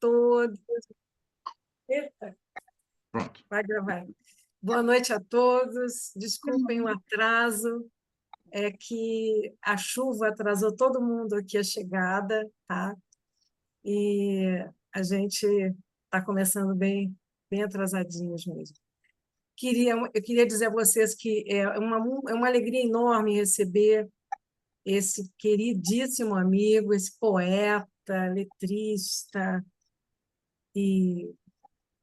todos. Eita, Pronto. vai gravar. Boa noite a todos. Desculpem o atraso, é que a chuva atrasou todo mundo aqui a chegada, tá? E a gente está começando bem atrasadinhos mesmo. Eu queria dizer a vocês que é uma alegria enorme receber esse queridíssimo amigo, esse poeta, letrista e,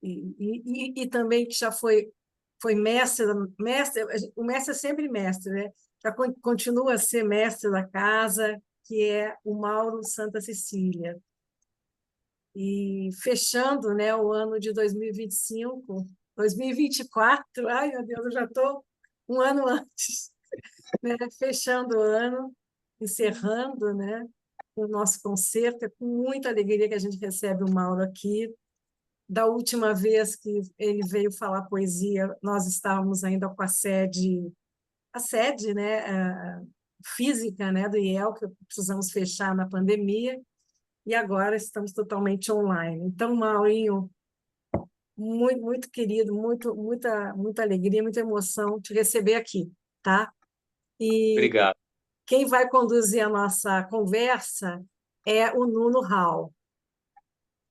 e também que já foi mestre, o mestre é sempre mestre, né? Já continua a ser mestre da casa, que é o Mauro Santa Cecília. E fechando, né, o ano de 2025, 2024, ai meu Deus, eu já estou um ano antes, né? Fechando o ano, encerrando, né, o nosso concerto. É com muita alegria que a gente recebe o Mauro aqui. Da última vez que ele veio falar poesia, nós estávamos ainda com a sede, né, física, né, do IEL, que precisamos fechar na pandemia, e agora estamos totalmente online. Então, Maurinho, muito querido, muita alegria, muita emoção te receber aqui, tá? E Obrigado. quem vai conduzir a nossa conversa é o Nuno Hall,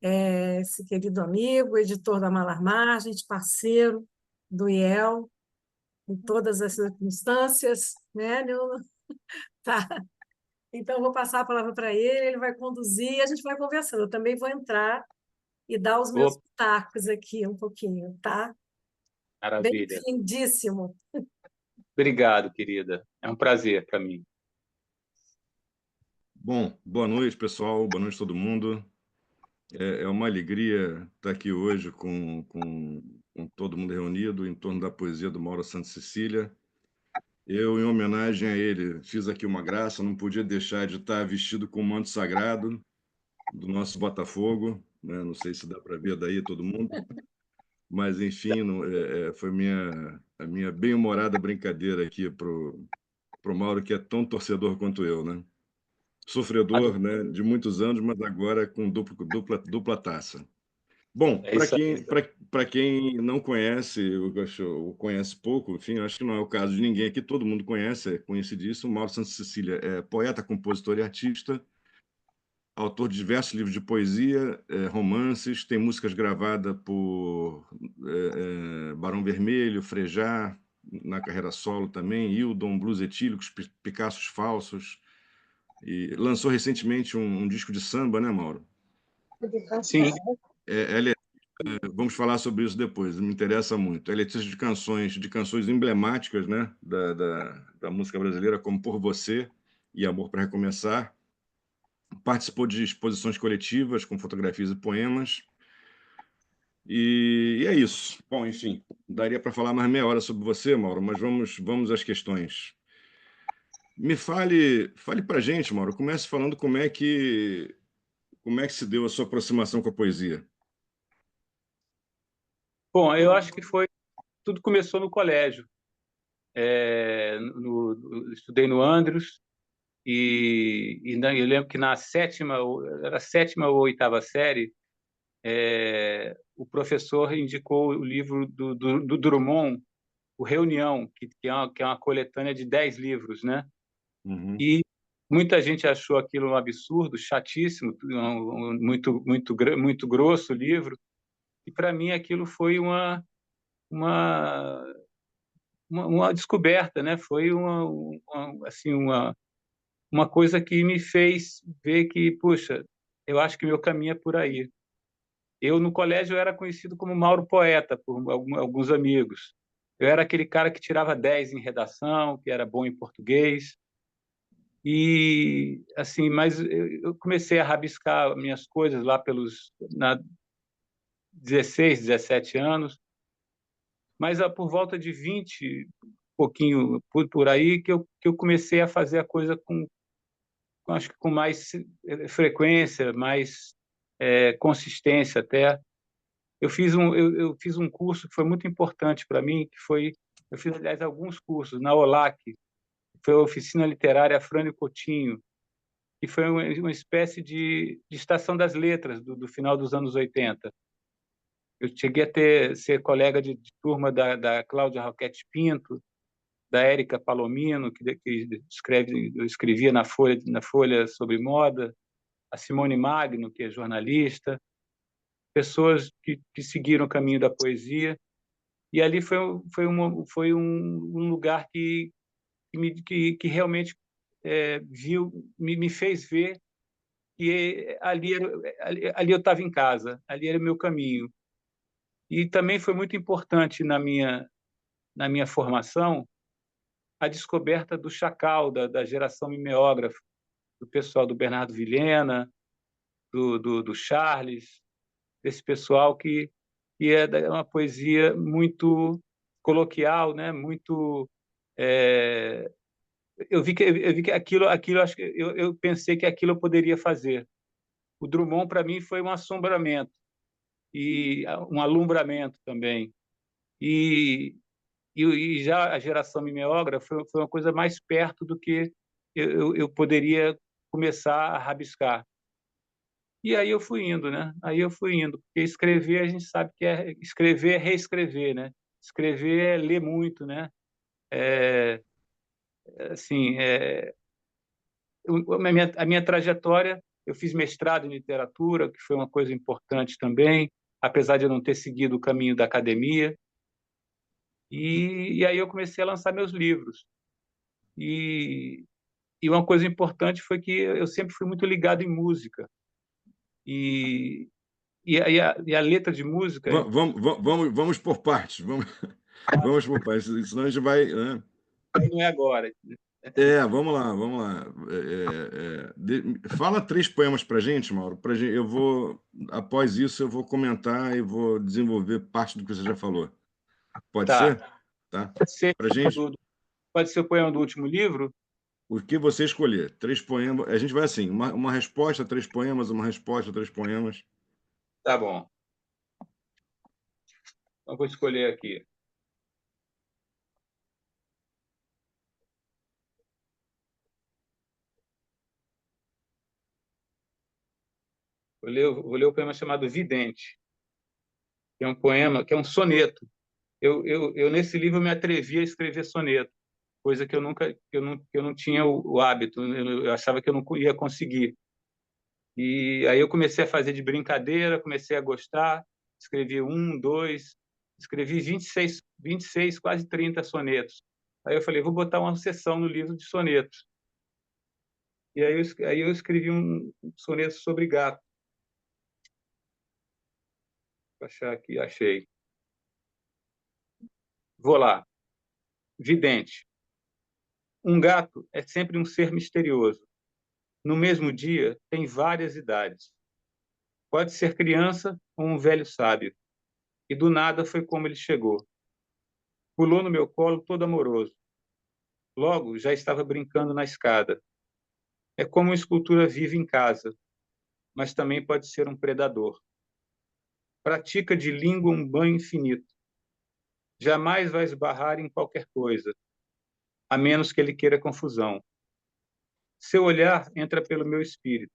esse querido amigo, editor da Malar Margens, parceiro do IEL, em todas as circunstâncias, né, Nuno? Tá. Então, vou passar a palavra para ele vai conduzir e a gente vai conversando. Eu também vou entrar e dar os meus pitacos aqui um pouquinho, tá? Maravilha. Bem-vindíssimo. Obrigado, querida. É um prazer para mim. Bom, boa noite, pessoal. Boa noite a todo mundo. É uma alegria estar aqui hoje com todo mundo reunido em torno da poesia do Mauro Santa Cecília. Eu, em homenagem a ele, fiz aqui uma graça, não podia deixar de estar vestido com o manto sagrado do nosso Botafogo, né? Não sei se dá para ver daí todo mundo, mas, enfim, foi a minha bem-humorada brincadeira aqui para o Mauro, que é tão torcedor quanto eu, né? Sofredor, né, de muitos anos, mas agora com dupla taça. Bom, É isso aí. para quem não conhece, ou conhece pouco, enfim, acho que não é o caso de ninguém aqui, todo mundo conhece, é conhecidíssimo. Mauro Santa Cecília é poeta, compositor e artista, autor de diversos livros de poesia, romances, tem músicas gravadas por Barão Vermelho, Frejá, na carreira solo também, Hildon, Blues Etílicos, Picassos Falsos, e lançou recentemente um disco de samba, né, Mauro? Sim. Vamos falar sobre isso depois, me interessa muito. É letrista de canções emblemáticas, né, da música brasileira, como Por Você e Amor para Recomeçar. Participou de exposições coletivas com fotografias e poemas. E é isso. Bom, enfim, daria para falar mais meia hora sobre você, Mauro, mas vamos às questões. Me fale para a gente, Mauro, comece falando como é que se deu a sua aproximação com a poesia. Bom, eu acho que tudo começou no colégio. Estudei no Andrews eu lembro que era a sétima ou oitava série, o professor indicou o livro do Drummond, o Reunião, que é uma coletânea de 10 livros, né? Uhum. E muita gente achou aquilo um absurdo, chatíssimo, muito grosso o livro. E para mim aquilo foi uma, uma descoberta, né? Foi assim, uma coisa que me fez ver que, puxa, eu acho que meu caminho é por aí. Eu, no colégio, eu era conhecido como Mauro Poeta, por alguns amigos. Eu era aquele cara que tirava 10 em redação, que era bom em português. E, assim, mas eu comecei a rabiscar minhas coisas lá pelos 16, 17 anos. Mas por volta de 20, pouquinho por aí, que eu comecei a fazer a coisa acho que com mais frequência, mais consistência até. Eu fiz um curso que foi muito importante para mim, eu fiz, aliás, alguns cursos na OLAC, que foi a Oficina Literária Frânio Coutinho, que foi uma espécie de estação das letras do final dos anos 80. Eu cheguei a ser colega de turma da Cláudia Roquette Pinto, da Érica Palomino, eu escrevia na Folha sobre moda, a Simone Magno, que é jornalista, pessoas que seguiram o caminho da poesia. E ali foi um lugar que realmente me fez ver que ali eu estava em casa, ali era o meu caminho. E também foi muito importante na minha formação a descoberta do Chacal, da geração mimeógrafa, do pessoal do Bernardo Vilhena, do Charles, desse pessoal que é uma poesia muito coloquial, né? Muito eu vi que aquilo acho que eu pensei que aquilo eu poderia fazer. O Drummond para mim foi um assombramento e um alumbramento também. E já a geração mimeógrafa foi uma coisa mais perto do que eu poderia começar a rabiscar. E aí eu fui indo, né? Aí eu fui indo, porque escrever a gente sabe que escrever é reescrever, né? Escrever é ler muito, né? Assim, a minha trajetória, eu fiz mestrado em literatura, que foi uma coisa importante também, apesar de eu não ter seguido o caminho da academia. E aí eu comecei a lançar meus livros. E uma coisa importante foi que eu sempre fui muito ligado em música. E a letra de música... Vamos por partes. Vamos por partes, senão a gente vai, né? Não é agora. Vamos lá, vamos lá. Fala 3 poemas para gente, Mauro. Após isso, eu vou comentar e vou desenvolver parte do que você já falou. Pode Tá. ser? Tá. Pode ser, Pra gente, pode ser o poema do último livro? o que você escolher. 3 poemas. A gente vai assim, uma resposta, 3 poemas, uma resposta, 3 poemas. Tá bom. Então, vou escolher aqui. Vou ler o poema chamado Vidente, que é um poema, que é um soneto. Nesse livro, eu me atrevi a escrever soneto, coisa que eu não tinha o hábito, eu achava que eu não ia conseguir. E aí eu comecei a fazer de brincadeira, comecei a gostar, escrevi 1, 2, escrevi 26, quase 30 sonetos. Aí eu falei, vou botar uma seção no livro de sonetos. E aí eu escrevi um soneto sobre gato. Vou achar aqui, achei. Vou lá. Vidente. Um gato é sempre um ser misterioso. No mesmo dia, tem várias idades. Pode ser criança ou um velho sábio. E do nada foi como ele chegou. Pulou no meu colo todo amoroso. Logo, já estava brincando na escada. É como uma escultura viva em casa, mas também pode ser um predador. Pratica de língua um banho infinito. Jamais vai esbarrar em qualquer coisa, a menos que ele queira confusão. Seu olhar entra pelo meu espírito.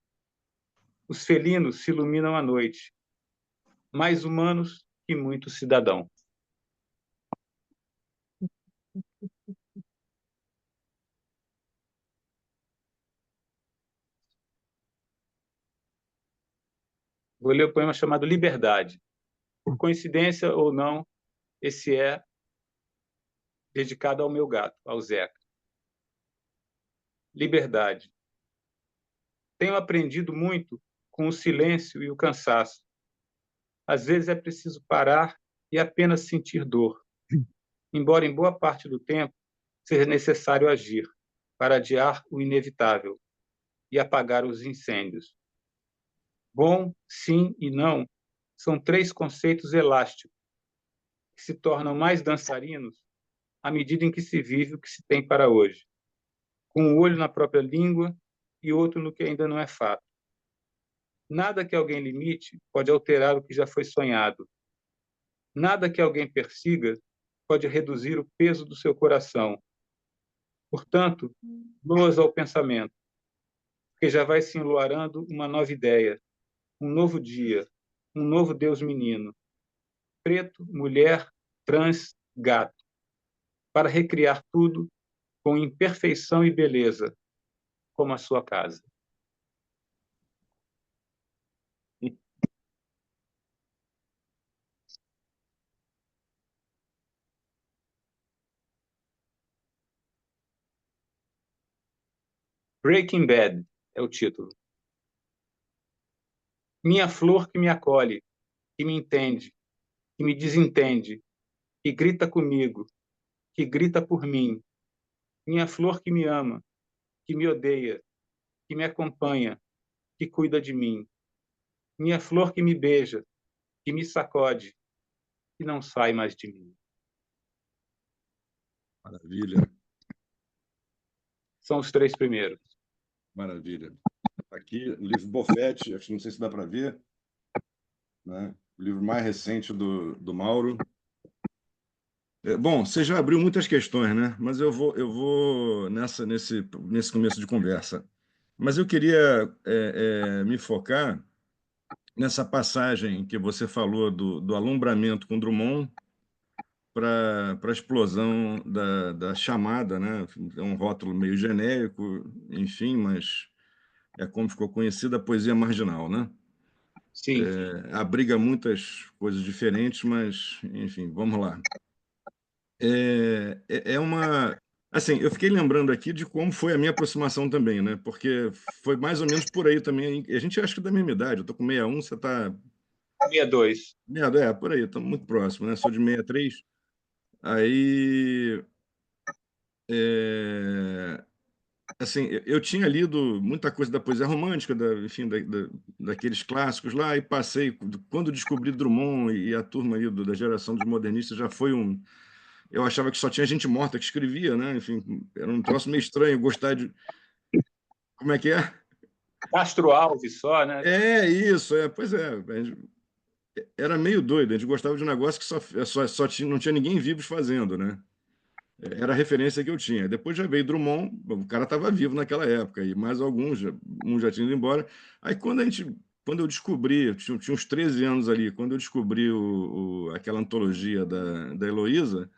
Os felinos se iluminam à noite, mais humanos que muito cidadão. Vou ler o poema chamado Liberdade. Por coincidência ou não, esse é dedicado ao meu gato, ao Zeca. Liberdade. Tenho aprendido muito com o silêncio e o cansaço. Às vezes é preciso parar e apenas sentir dor, embora em boa parte do tempo seja necessário agir para adiar o inevitável e apagar os incêndios. Bom, sim e não são 3 conceitos elásticos que se tornam mais dançarinos à medida em que se vive o que se tem para hoje, com um olho na própria língua e outro no que ainda não é fato. Nada que alguém limite pode alterar o que já foi sonhado. Nada que alguém persiga pode reduzir o peso do seu coração. Portanto, loas ao pensamento, porque já vai se enluarando uma nova ideia, um novo dia, um novo Deus menino, preto, mulher, trans, gato, para recriar tudo com imperfeição e beleza, como a sua casa. Breaking Bad é o título. Minha flor que me acolhe, que me entende, que me desentende, que grita comigo, que grita por mim. Minha flor que me ama, que me odeia, que me acompanha, que cuida de mim. Minha flor que me beija, que me sacode, que não sai mais de mim. Maravilha, São os 3 primeiros. maravilha. Aqui, o livro Bofete, acho que não sei se dá para ver, né? O livro mais recente do Mauro. Bom, você já abriu muitas questões, né? Mas eu vou nesse começo de conversa. Mas eu queria me focar nessa passagem que você falou do alumbramento com Drummond para a explosão da chamada, né? É um rótulo meio genérico, enfim, mas é como ficou conhecida a poesia marginal, né? Sim. Abriga muitas coisas diferentes, mas, enfim, vamos lá. É uma... Assim, eu fiquei lembrando aqui de como foi a minha aproximação também, né? Porque foi mais ou menos por aí também. A gente acha que é da mesma idade. Eu estou com 61, você está... 62. Por aí, estamos muito próximos, né? Sou de 63. Aí... assim, eu tinha lido muita coisa da poesia romântica, enfim, daqueles clássicos lá, e passei... Quando descobri Drummond e a turma aí da geração dos modernistas, já foi um... Eu achava que só tinha gente morta que escrevia, né? Enfim, era um troço meio estranho gostar de... Como é que é? Castro Alves só, né? Isso, pois é. Era meio doido, a gente gostava de um negócio que só tinha, não tinha ninguém vivos fazendo, né? Era a referência que eu tinha. Depois já veio Drummond, o cara estava vivo naquela época, e mais alguns, um já tinha ido embora. Aí quando eu descobri, eu tinha uns 13 anos ali, quando eu descobri aquela antologia da Heloísa,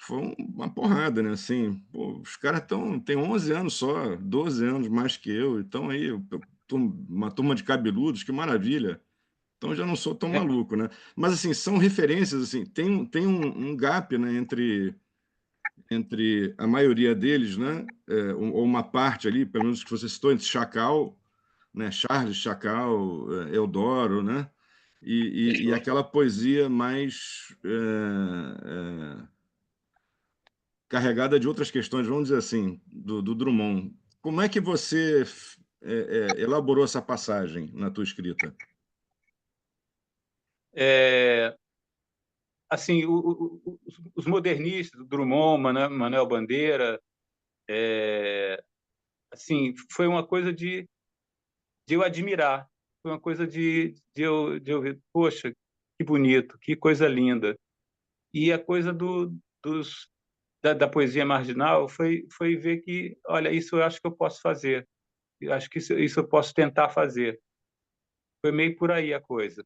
foi uma porrada, né? Assim, pô, os caras têm 11 anos só, 12 anos mais que eu, então aí, uma turma de cabeludos, que maravilha. Então já não sou tão maluco, né? Mas assim, são referências, assim, tem um gap, né, entre a maioria deles, né, ou uma parte ali, pelo menos que você citou, entre Chacal, né, Charles Chacal, Eudoro, né, e aquela poesia mais carregada de outras questões, vamos dizer assim, do Drummond. Como é que você elaborou essa passagem na tua escrita? Assim, os modernistas, Drummond, Manuel Bandeira, assim, foi uma coisa de eu admirar, foi uma coisa de eu ver, poxa, que bonito, que coisa linda. E a coisa da poesia marginal foi ver que, olha, isso eu acho que eu posso fazer, eu acho que isso eu posso tentar fazer. Foi meio por aí a coisa.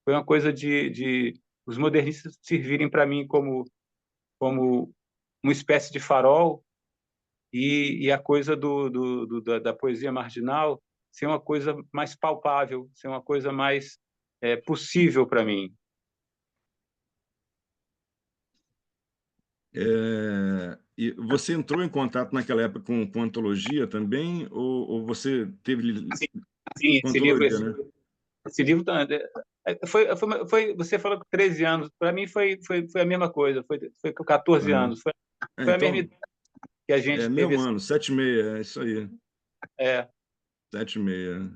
Foi uma coisa de os modernistas servirem para mim como uma espécie de farol e a coisa da poesia marginal ser uma coisa mais palpável, ser uma coisa mais possível para mim. E você entrou em contato naquela época com antologia também, ou você teve Sim, sim, com antologia, né? esse livro você falou com 13 anos, para mim foi a mesma coisa, foi com 14 Aham. anos, foi a mesma Então, idade que a gente teve. mesmo ano, 7,6, é isso aí, É, 7,6.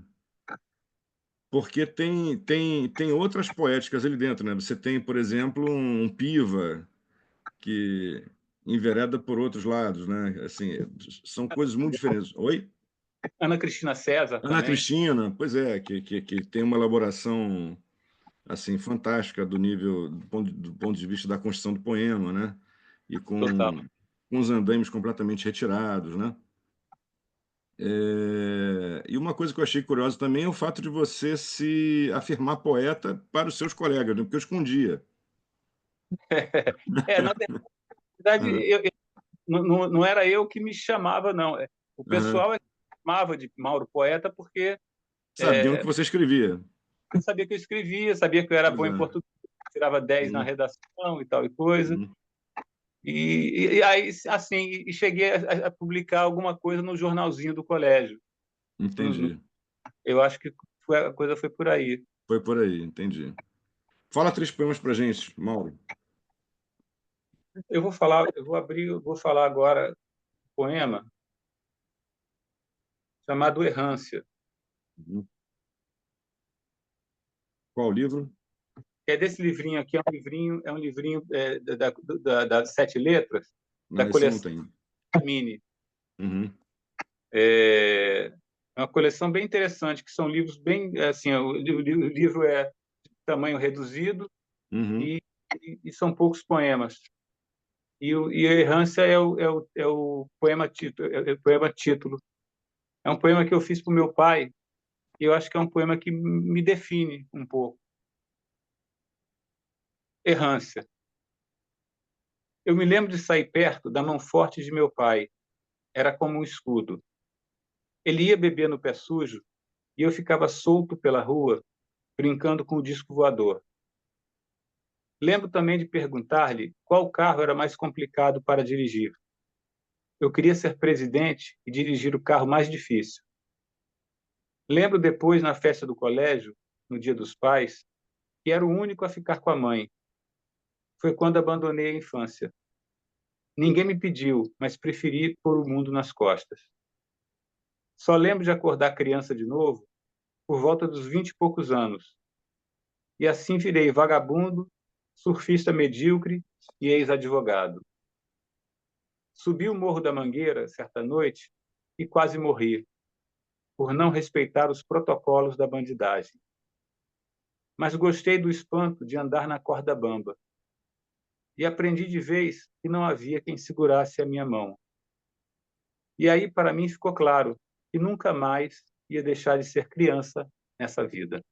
Porque tem outras poéticas ali dentro, né? Você tem, por exemplo, um Piva, que envereda por outros lados, né? Assim, são coisas muito diferentes. Oi? Ana Cristina César Ana também. Cristina, pois é, que tem uma elaboração assim fantástica do ponto de vista da construção do poema, né? E Total. com os andames completamente retirados, né? E uma coisa que eu achei curiosa também é o fato de você se afirmar poeta para os seus colegas, né? Porque eu escondia. Na verdade, Aham, não era eu que me chamava, não. O aham. pessoal é que me chamava de Mauro Poeta porque Sabiam que você escrevia. sabia que eu escrevia, sabia que eu era bom em Exato. português, tirava 10 na Uhum, redação e tal e coisa. uhum. E aí, assim, cheguei a publicar alguma coisa no jornalzinho do colégio. Entendi. Eu acho que a coisa foi por aí. Foi por aí, entendi. Fala 3 poemas pra gente, Mauro. Eu vou falar agora um poema chamado Errância, Uhum. Qual livro? que é desse livrinho aqui, é um livrinho das 7 letras, da Ah, esse eu não coleção tenho. Mini. Uhum, É uma coleção bem interessante, que são livros bem, assim, o livro é de tamanho reduzido uhum. e são poucos poemas. E a Errância é o poema título, é o poema título. É um poema que eu fiz para o meu pai, e eu acho que é um poema que me define um pouco. Errância. Eu me lembro de sair perto da mão forte de meu pai. Era como um escudo. Ele ia beber no pé sujo e eu ficava solto pela rua, brincando com o disco voador. Lembro também de perguntar-lhe qual carro era mais complicado para dirigir. Eu queria ser presidente e dirigir o carro mais difícil. Lembro depois, na festa do colégio, no Dia dos Pais, que era o único a ficar com a mãe. Foi quando abandonei a infância. Ninguém me pediu, mas preferi pôr o mundo nas costas. Só lembro de acordar criança de novo por volta dos 20 e poucos anos. E assim virei vagabundo, surfista medíocre e ex-advogado. Subi o Morro da Mangueira certa noite e quase morri, por não respeitar os protocolos da bandidagem. Mas gostei do espanto de andar na corda bamba. E aprendi de vez que não havia quem segurasse a minha mão. E aí, para mim, ficou claro que nunca mais ia deixar de ser criança nessa vida.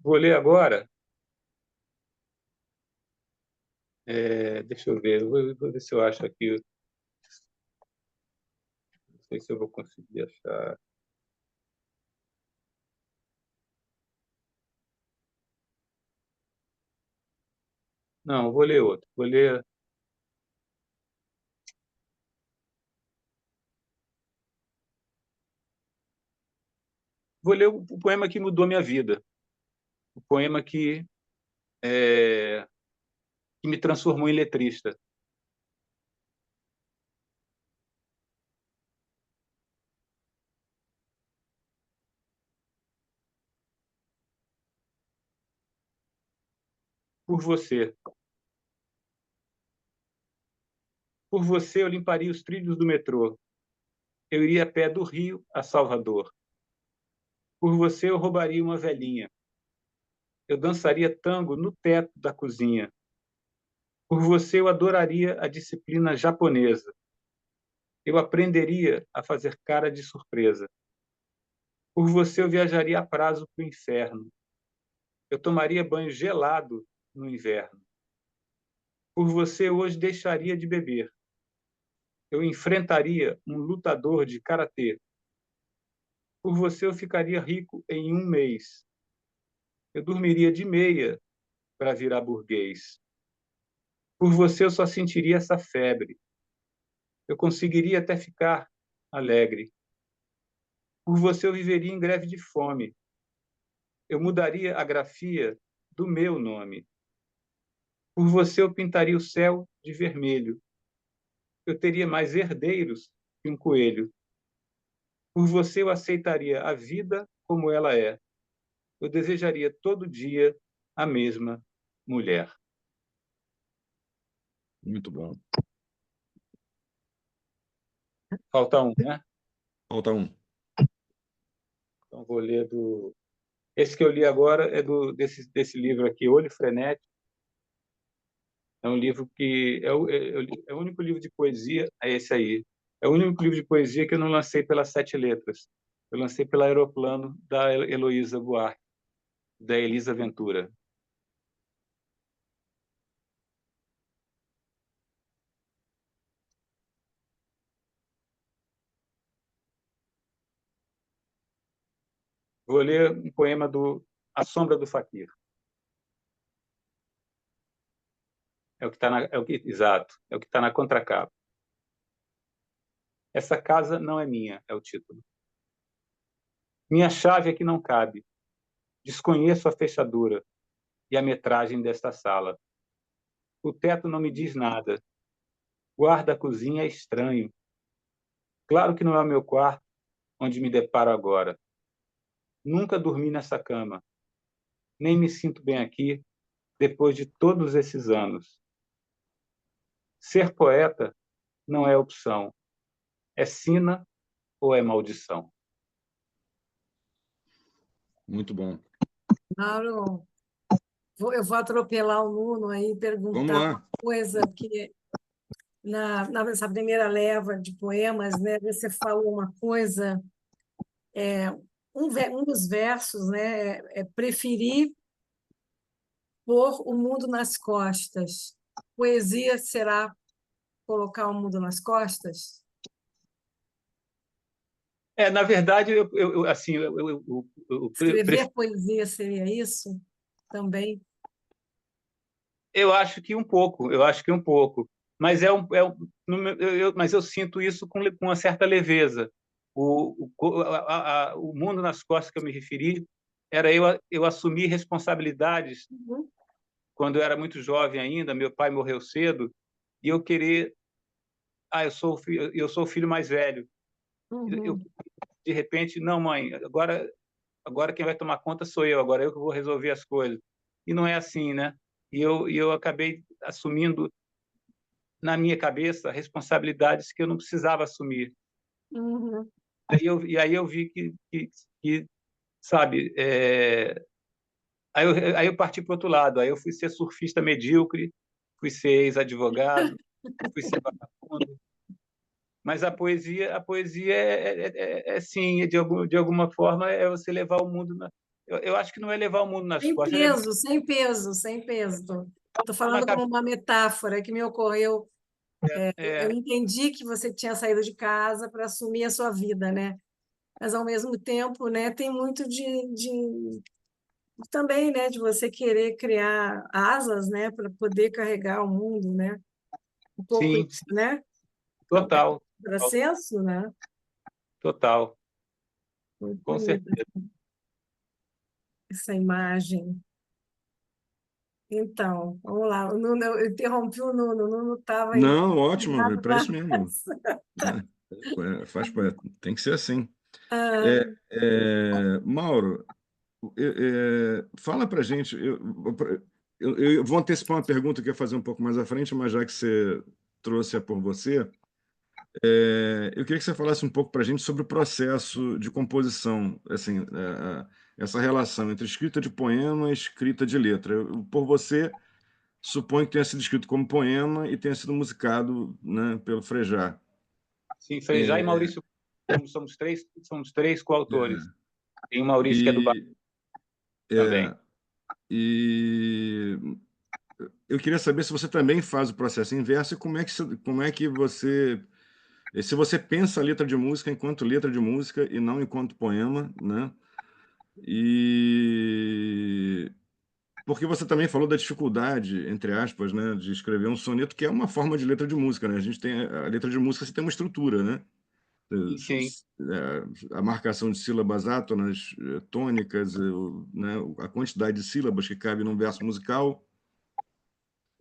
Vou ler agora. Deixa eu ver, vou ver se eu acho aqui. Não sei se eu vou conseguir achar. Não, vou ler outro. Vou ler o poema que mudou minha vida. O poema que me transformou em letrista. Por você. Por você eu limparia os trilhos do metrô. Eu iria a pé do Rio a Salvador. Por você eu roubaria uma velhinha. Eu dançaria tango no teto da cozinha. Por você eu adoraria a disciplina japonesa. Eu aprenderia a fazer cara de surpresa. Por você eu viajaria a prazo para o inferno. Eu tomaria banho gelado no inverno. Por você eu hoje deixaria de beber. Eu enfrentaria um lutador de karatê. Por você eu ficaria rico em um mês. Eu dormiria de meia para virar burguês. Por você eu só sentiria essa febre. Eu conseguiria até ficar alegre. Por você eu viveria em greve de fome. Eu mudaria a grafia do meu nome. Por você eu pintaria o céu de vermelho. Eu teria mais herdeiros que um coelho. Por você eu aceitaria a vida como ela é. Eu desejaria todo dia a mesma mulher. Muito bom. Falta um, né? Falta um. Então vou ler do. Esse que eu li agora é desse livro aqui, Olho Frenético. É um livro que é o único livro de poesia, é esse aí. É o único livro de poesia que eu não lancei pelas 7 letras. Eu lancei pela Aeroplano, da Heloísa Buarque, da Elisa Ventura. Vou ler um poema do A Sombra do Faquir. É o que está exato, é o que está na contracapa. Essa casa não é minha, é o título. Minha chave aqui não cabe. Desconheço a fechadura e a metragem desta sala. O teto não me diz nada. Guarda-cozinha é estranho. Claro que não é o meu quarto onde me deparo agora. Nunca dormi nessa cama. Nem me sinto bem aqui depois de todos esses anos. Ser poeta não é opção. É sina ou é maldição? Muito bom. Mauro, eu vou atropelar o Nuno aí e Vamos perguntar uma lá. coisa, porque nessa primeira leva de poemas, né, você falou uma coisa, um dos versos, né, é preferir pôr o mundo nas costas. Poesia será colocar o mundo nas costas? Na verdade, assim, Escrever poesia seria isso também? eu acho que um pouco, eu acho que um pouco. Mas mas eu sinto isso com uma certa leveza. O mundo nas costas que eu me referi era eu assumir responsabilidades Uhum. quando eu era muito jovem ainda. Meu pai morreu cedo e eu querer, eu sou o filho mais velho. Eu, Uhum. de repente, não, mãe, agora quem vai tomar conta sou eu. Agora eu que vou resolver as coisas. E não é assim, né? E eu acabei assumindo na minha cabeça responsabilidades que eu não precisava assumir. Uhum. Aí eu vi que sabe, aí eu parti para o outro lado. Aí eu fui ser surfista medíocre, fui ser ex-advogado, fui ser vagabundo. Mas a poesia sim, de alguma forma, é você levar o mundo eu acho que não é levar o mundo nas Sem costas, é levar peso, sem peso, sem peso. Estou na falando como cabeça. uma metáfora que me ocorreu. Eu É, entendi que você tinha saído de casa para assumir a sua vida, né? Mas, ao mesmo tempo, né, tem muito de também, né, de você querer criar asas, né, para poder carregar o mundo, né? Um pouco sim, isso, né? É total, um processo, né? total, Muito com bonita certeza. essa imagem. Então, vamos lá. Eu interrompi o Nuno. O Nuno estava Não, ótimo, é empolgado para na isso mesmo. Né? Faz poeta, tem que ser assim. Ah, Mauro, fala para gente. Eu vou antecipar uma pergunta que eu ia fazer um pouco mais à frente, mas já que você trouxe a por você, eu queria que você falasse um pouco para a gente sobre o processo de composição, assim, essa relação entre escrita de poema e escrita de letra. Por você, suponho que tenha sido escrito como poema e tenha sido musicado, né, pelo Frejá. Sim, Frejá e Maurício somos três coautores. É, Tem o Maurício que é do Bahia e, também. é, e eu queria saber se você também faz o processo inverso e como é que você, se você pensa a letra de música enquanto letra de música e não enquanto poema, né? E porque você também falou da dificuldade, entre aspas, né, de escrever um soneto, que é uma forma de letra de música, né? A gente tem a letra de música, você tem uma estrutura, né? E sim, A marcação de sílabas átonas, tônicas, né, a quantidade de sílabas que cabe num verso musical.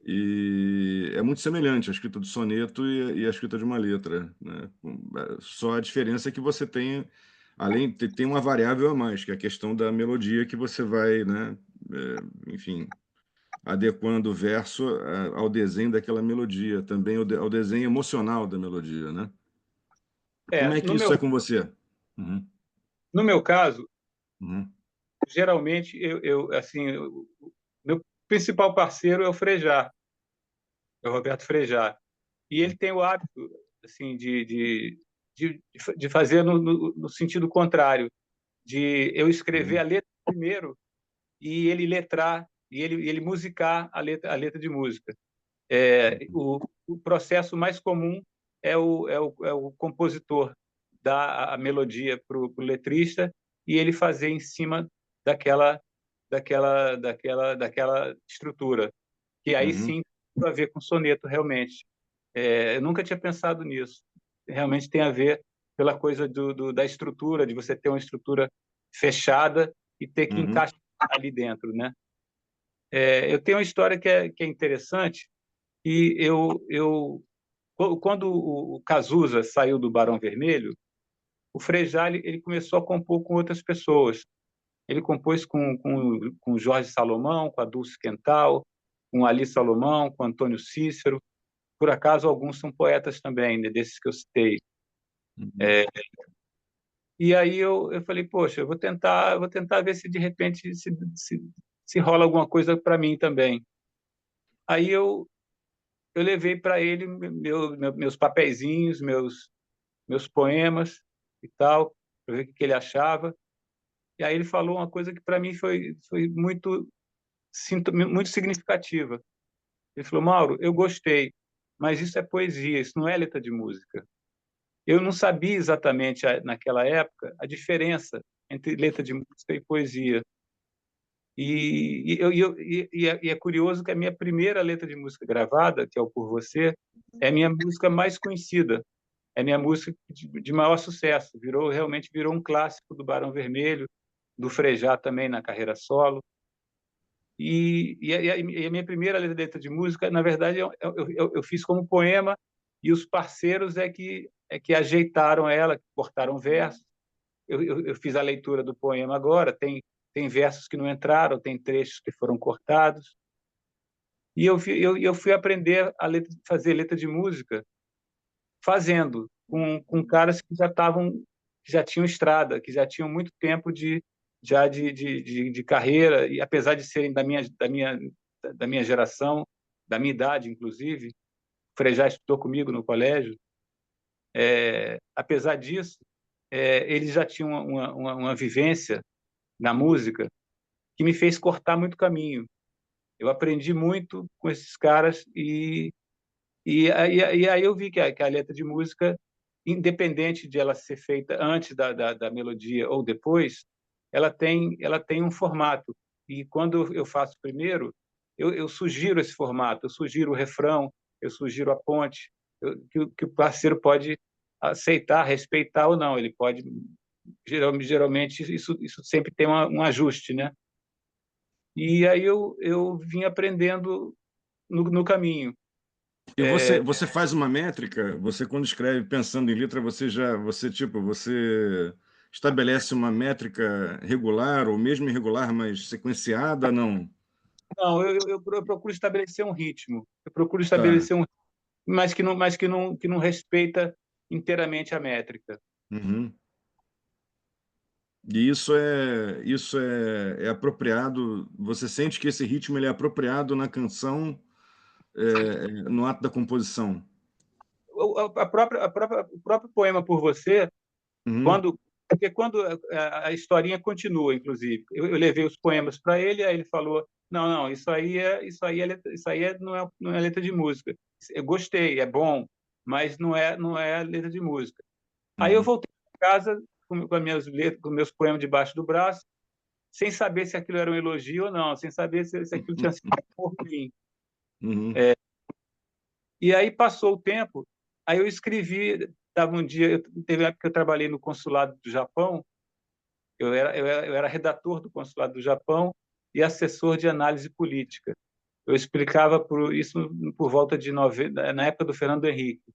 E é muito semelhante a escrita do soneto e a escrita de uma letra, né? Só a diferença é que você tem, tem uma variável a mais, que é a questão da melodia que você vai, né, enfim, adequando o verso ao desenho daquela melodia, também ao desenho emocional da melodia, né? Como é no que isso meu, é com você? Uhum, no meu caso, uhum, geralmente, meu principal parceiro é o Frejá. é o Roberto Frejá. E ele tem o hábito assim de fazer no sentido contrário, de eu escrever a letra primeiro e ele letrar e ele musicar a letra de música. O processo mais comum é o compositor dar a melodia para o letrista e ele fazer em cima daquela daquela estrutura, que aí Uhum. sim tem a ver com soneto realmente. Eu nunca tinha pensado nisso. Realmente tem a ver pela coisa da estrutura, de você ter uma estrutura fechada e ter que Uhum. encaixar ali dentro, né? Eu tenho uma história que é interessante e quando o Cazuza saiu do Barão Vermelho, o Frejá ele começou a compor com outras pessoas. Ele compôs com Jorge Salomão, com a Dulce Quental, com Ali Salomão, com Antônio Cícero. Por acaso, alguns são poetas também, né, desses que eu citei. Uhum. E aí eu falei, poxa, eu vou tentar ver se de repente se rola alguma coisa para mim também. Aí eu levei para ele meus papeizinhos, meus poemas e tal, para ver o que ele achava. E aí ele falou uma coisa que para mim foi muito significativa. Ele falou, Mauro, eu gostei, mas isso é poesia, isso não é letra de música. Eu não sabia exatamente, naquela época, a diferença entre letra de música e poesia. E é curioso que a minha primeira letra de música gravada, que é o Por Você, é a minha música mais conhecida, é a minha música de maior sucesso. Realmente virou um clássico do Barão Vermelho, do Frejá também na carreira solo. E a minha primeira letra de música, na verdade, eu fiz como poema e os parceiros é que ajeitaram ela, cortaram versos. Eu fiz a leitura do poema agora, tem versos que não entraram, tem trechos que foram cortados. E eu fui aprender fazer letra de música fazendo, com caras que já tinham estrada, que já tinham muito tempo de carreira, e apesar de serem da minha geração, da minha idade, inclusive, o Frejá estudou comigo no colégio, apesar disso, eles já tinham uma vivência na música que me fez cortar muito caminho. Eu aprendi muito com esses caras e aí eu vi que a letra de música, independente de ela ser feita antes da melodia ou depois, ela tem um formato. E quando eu faço primeiro, eu sugiro esse formato, eu sugiro o refrão, eu sugiro a ponte, que o parceiro pode aceitar, respeitar ou não. Ele pode, geralmente, isso sempre tem um ajuste, né? E aí eu vim aprendendo no caminho. E você faz uma métrica, você quando escreve pensando em letra, você estabelece uma métrica regular ou mesmo irregular, mas sequenciada, não? Não, eu procuro estabelecer um ritmo. Eu procuro Tá. estabelecer que não respeita inteiramente a métrica. Uhum. E isso é apropriado. Você sente que esse ritmo ele é apropriado na canção, no ato da composição. O próprio poema Por Você, Uhum. porque quando a historinha continua, inclusive, eu levei os poemas para ele, aí ele falou, não, isso aí não é letra de música. Eu gostei, é bom, mas não é letra de música. Aí eu Uhum. voltei para casa com as minhas letras, com meus poemas debaixo do braço, sem saber se aquilo era um elogio ou não, sem saber se aquilo tinha sido por mim. Uhum. E aí passou o tempo, aí eu escrevi, tava um dia, teve uma época que eu trabalhei no consulado do Japão, eu era redator do consulado do Japão e assessor de análise política. Eu explicava isso por volta de 90, na época do Fernando Henrique.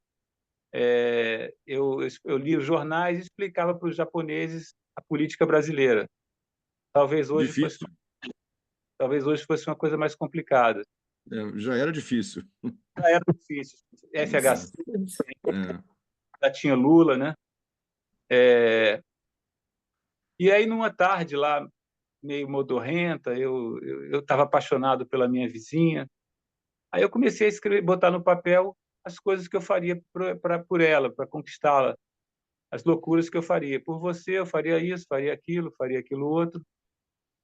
Eu lia os jornais e explicava para os japoneses a política brasileira. Talvez hoje fosse, Difícil. talvez hoje fosse uma coisa mais complicada. Já era difícil. Já era difícil. FHC, É. já tinha Lula, né? E aí, numa tarde lá, meio modorrenta, eu estava apaixonado pela minha vizinha, Aí eu comecei a escrever, botar no papel as coisas que eu faria por ela, para conquistá-la, as loucuras que eu faria. Por você, eu faria isso, faria aquilo outro.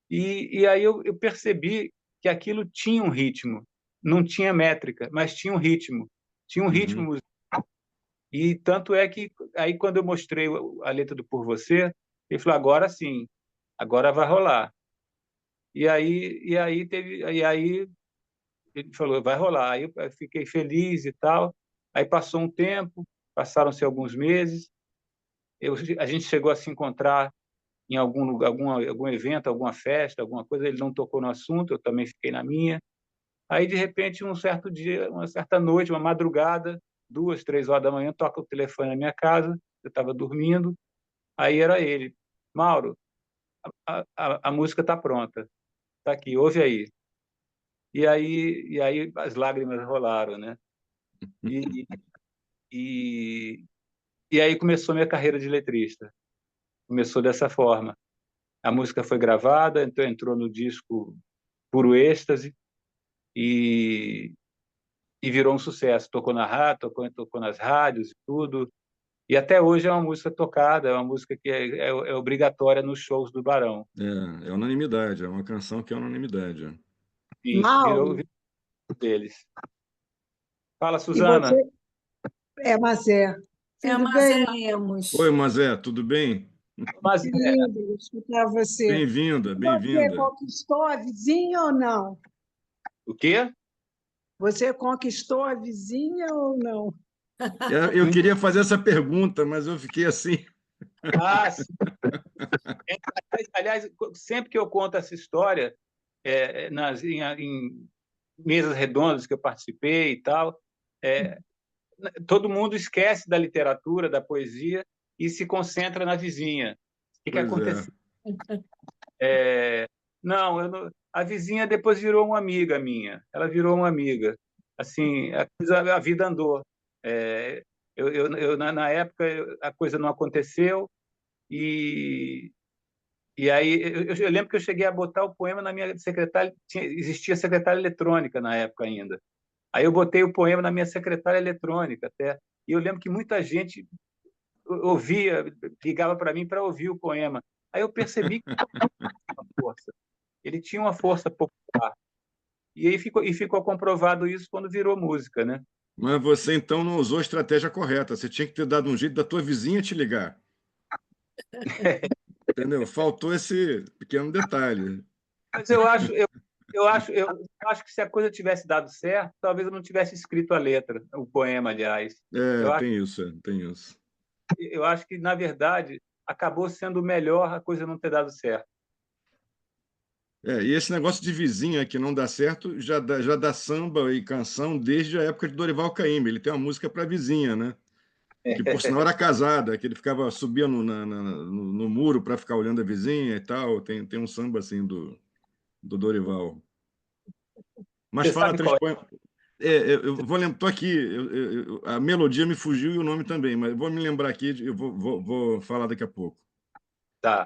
E aí eu percebi que aquilo tinha um ritmo, não tinha métrica, mas tinha um ritmo, tinha um ritmo Uhum. musical. E tanto é que aí quando eu mostrei a letra do Por Você, ele falou: agora sim, agora vai rolar. E aí ele falou: vai rolar. Aí eu fiquei feliz e tal. Aí passou um tempo, passaram-se alguns meses. A gente chegou a se encontrar em algum lugar, algum evento, alguma festa, alguma coisa. Ele não tocou no assunto, eu também fiquei na minha. Aí, de repente, um certo dia, uma certa noite, uma madrugada, 2, 3 horas da manhã, toca o telefone na minha casa. Eu estava dormindo. Aí era ele: Mauro, a música está pronta, está aqui, ouve aí. E aí as lágrimas rolaram, né? E, e, e aí começou minha carreira de letrista. Começou dessa forma. A música foi gravada, então entrou no disco Puro Êxtase e, e virou um sucesso. Tocou na rádio, tocou nas rádios e tudo. E até hoje é uma música tocada, é uma música que é obrigatória nos shows do Barão. É unanimidade, é uma canção que é unanimidade. E virou Mauro, deles. Fala, E Suzana. você, Mazé, tudo mas bem? é Oi, Lemos. Mazé, tudo bem? Mas Que lindo escutar você. Bem-vinda, Você bem-vinda. conquistou a vizinha ou não? o quê? Você conquistou a vizinha ou não? Eu queria fazer essa pergunta, mas eu fiquei assim. Sim. Aliás, sempre que eu conto essa história, em mesas redondas que eu participei e tal, é, todo mundo esquece da literatura, da poesia e se concentra na vizinha. O que Pois é, aconteceu? Não, a vizinha depois virou uma amiga minha. Ela virou uma amiga. Assim, a vida andou. É, na época, a coisa não aconteceu e aí eu lembro que eu cheguei a botar o poema na minha secretária. Existia secretária eletrônica na época ainda. Aí eu botei o poema na minha secretária eletrônica até. E eu lembro que muita gente ouvia, ligava para mim para ouvir o poema. Aí eu percebi que ele tinha uma força popular. E aí ficou comprovado isso quando virou música, né? mas você então não usou a estratégia correta. Você tinha que ter dado um jeito da tua vizinha te ligar. Entendeu? Faltou esse pequeno detalhe. Mas eu acho que se a coisa tivesse dado certo, talvez eu não tivesse escrito a letra, o poema, aliás. É, Eu acho, tem isso, tem isso. eu acho que, na verdade, acabou sendo melhor a coisa não ter dado certo. E esse negócio de vizinha que não dá certo já dá samba e canção desde a época de Dorival Caymmi. Ele tem uma música para vizinha, né? Que por sinal era casada, que ele ficava subindo no muro para ficar olhando a vizinha e tal. Tem um samba assim do Dorival. Mas Você fala sabe três qual é? poemas. Eu vou lembrar, tô aqui, a melodia me fugiu e o nome também, mas eu vou me lembrar aqui, eu vou falar daqui a pouco. Tá,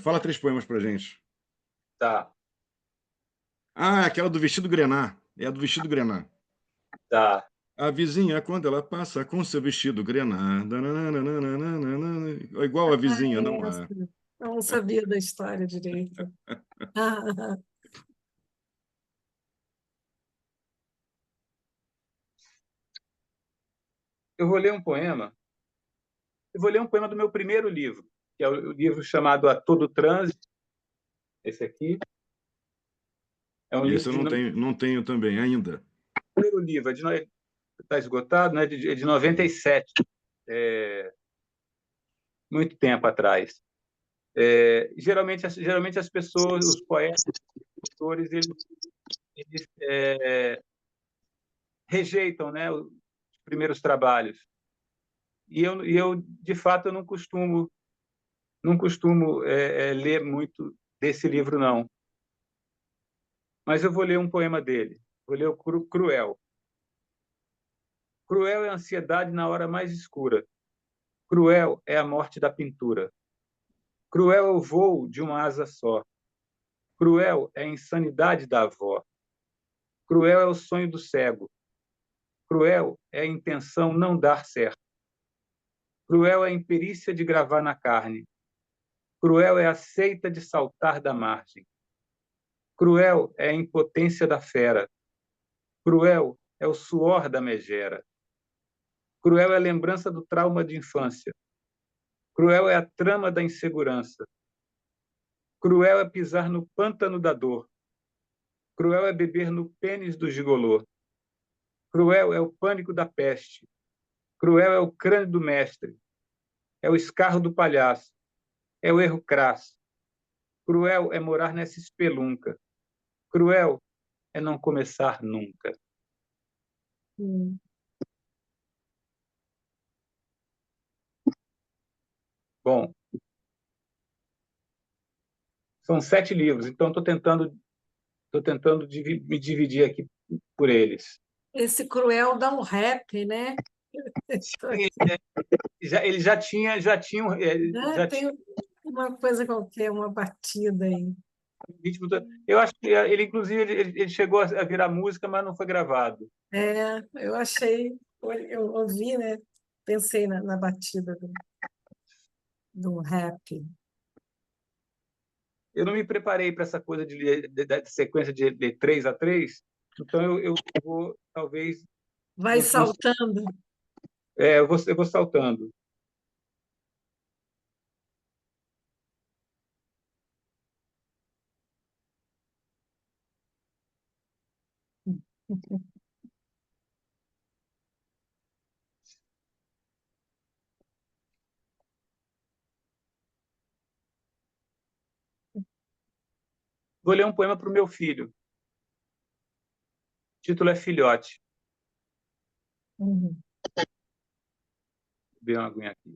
Fala três poemas pra gente. tá, Ah, é aquela do vestido grená. É a do vestido grená. tá. A vizinha, quando ela passa com seu vestido grená. Dananana, igual a Ah, vizinha, não é há. essa. Eu não sabia da história direito. Eu vou ler um poema. Eu vou ler um poema do meu primeiro livro, que é o livro chamado A Todo Trânsito. Esse aqui é um livro Esse eu não tenho também ainda. primeiro livro, está esgotado, né? De 97, muito tempo atrás. Geralmente as pessoas, os poetas, os autores, eles rejeitam, né, os primeiros trabalhos. E eu de fato, eu não costumo ler muito desse livro, não. Mas eu vou ler um poema dele. Vou ler o Cruel. Cruel é a ansiedade na hora mais escura. Cruel é a morte da pintura. Cruel é o voo de uma asa só. Cruel é a insanidade da avó. Cruel é o sonho do cego. Cruel é a intenção não dar certo. Cruel é a imperícia de gravar na carne. Cruel é a seita de saltar da margem. Cruel é a impotência da fera. Cruel é o suor da megera. Cruel é a lembrança do trauma de infância. Cruel é a trama da insegurança. Cruel é pisar no pântano da dor. Cruel é beber no pênis do gigolô. Cruel é o pânico da peste. Cruel é o crânio do mestre. É o escarro do palhaço. É o erro crasso. Cruel é morar nessa espelunca. Cruel é não começar nunca. Hum. Bom, são 7 livros, então estou tentando me dividir aqui por eles. Esse Cruel dá um rap, né? Ele já tinha Tem uma coisa qualquer, uma batida aí. ritmo. Eu acho que ele, inclusive, ele chegou a virar música, mas não foi gravado. Eu achei, eu ouvi, né? Pensei na batida do rap. Eu não me preparei para essa coisa de sequência de 3 a 3, então eu vou, talvez... Vai saltando. Eu vou saltando. Vou ler um poema para o meu filho. O título é Filhote. Uhum. Vou beber uma aguinha aqui.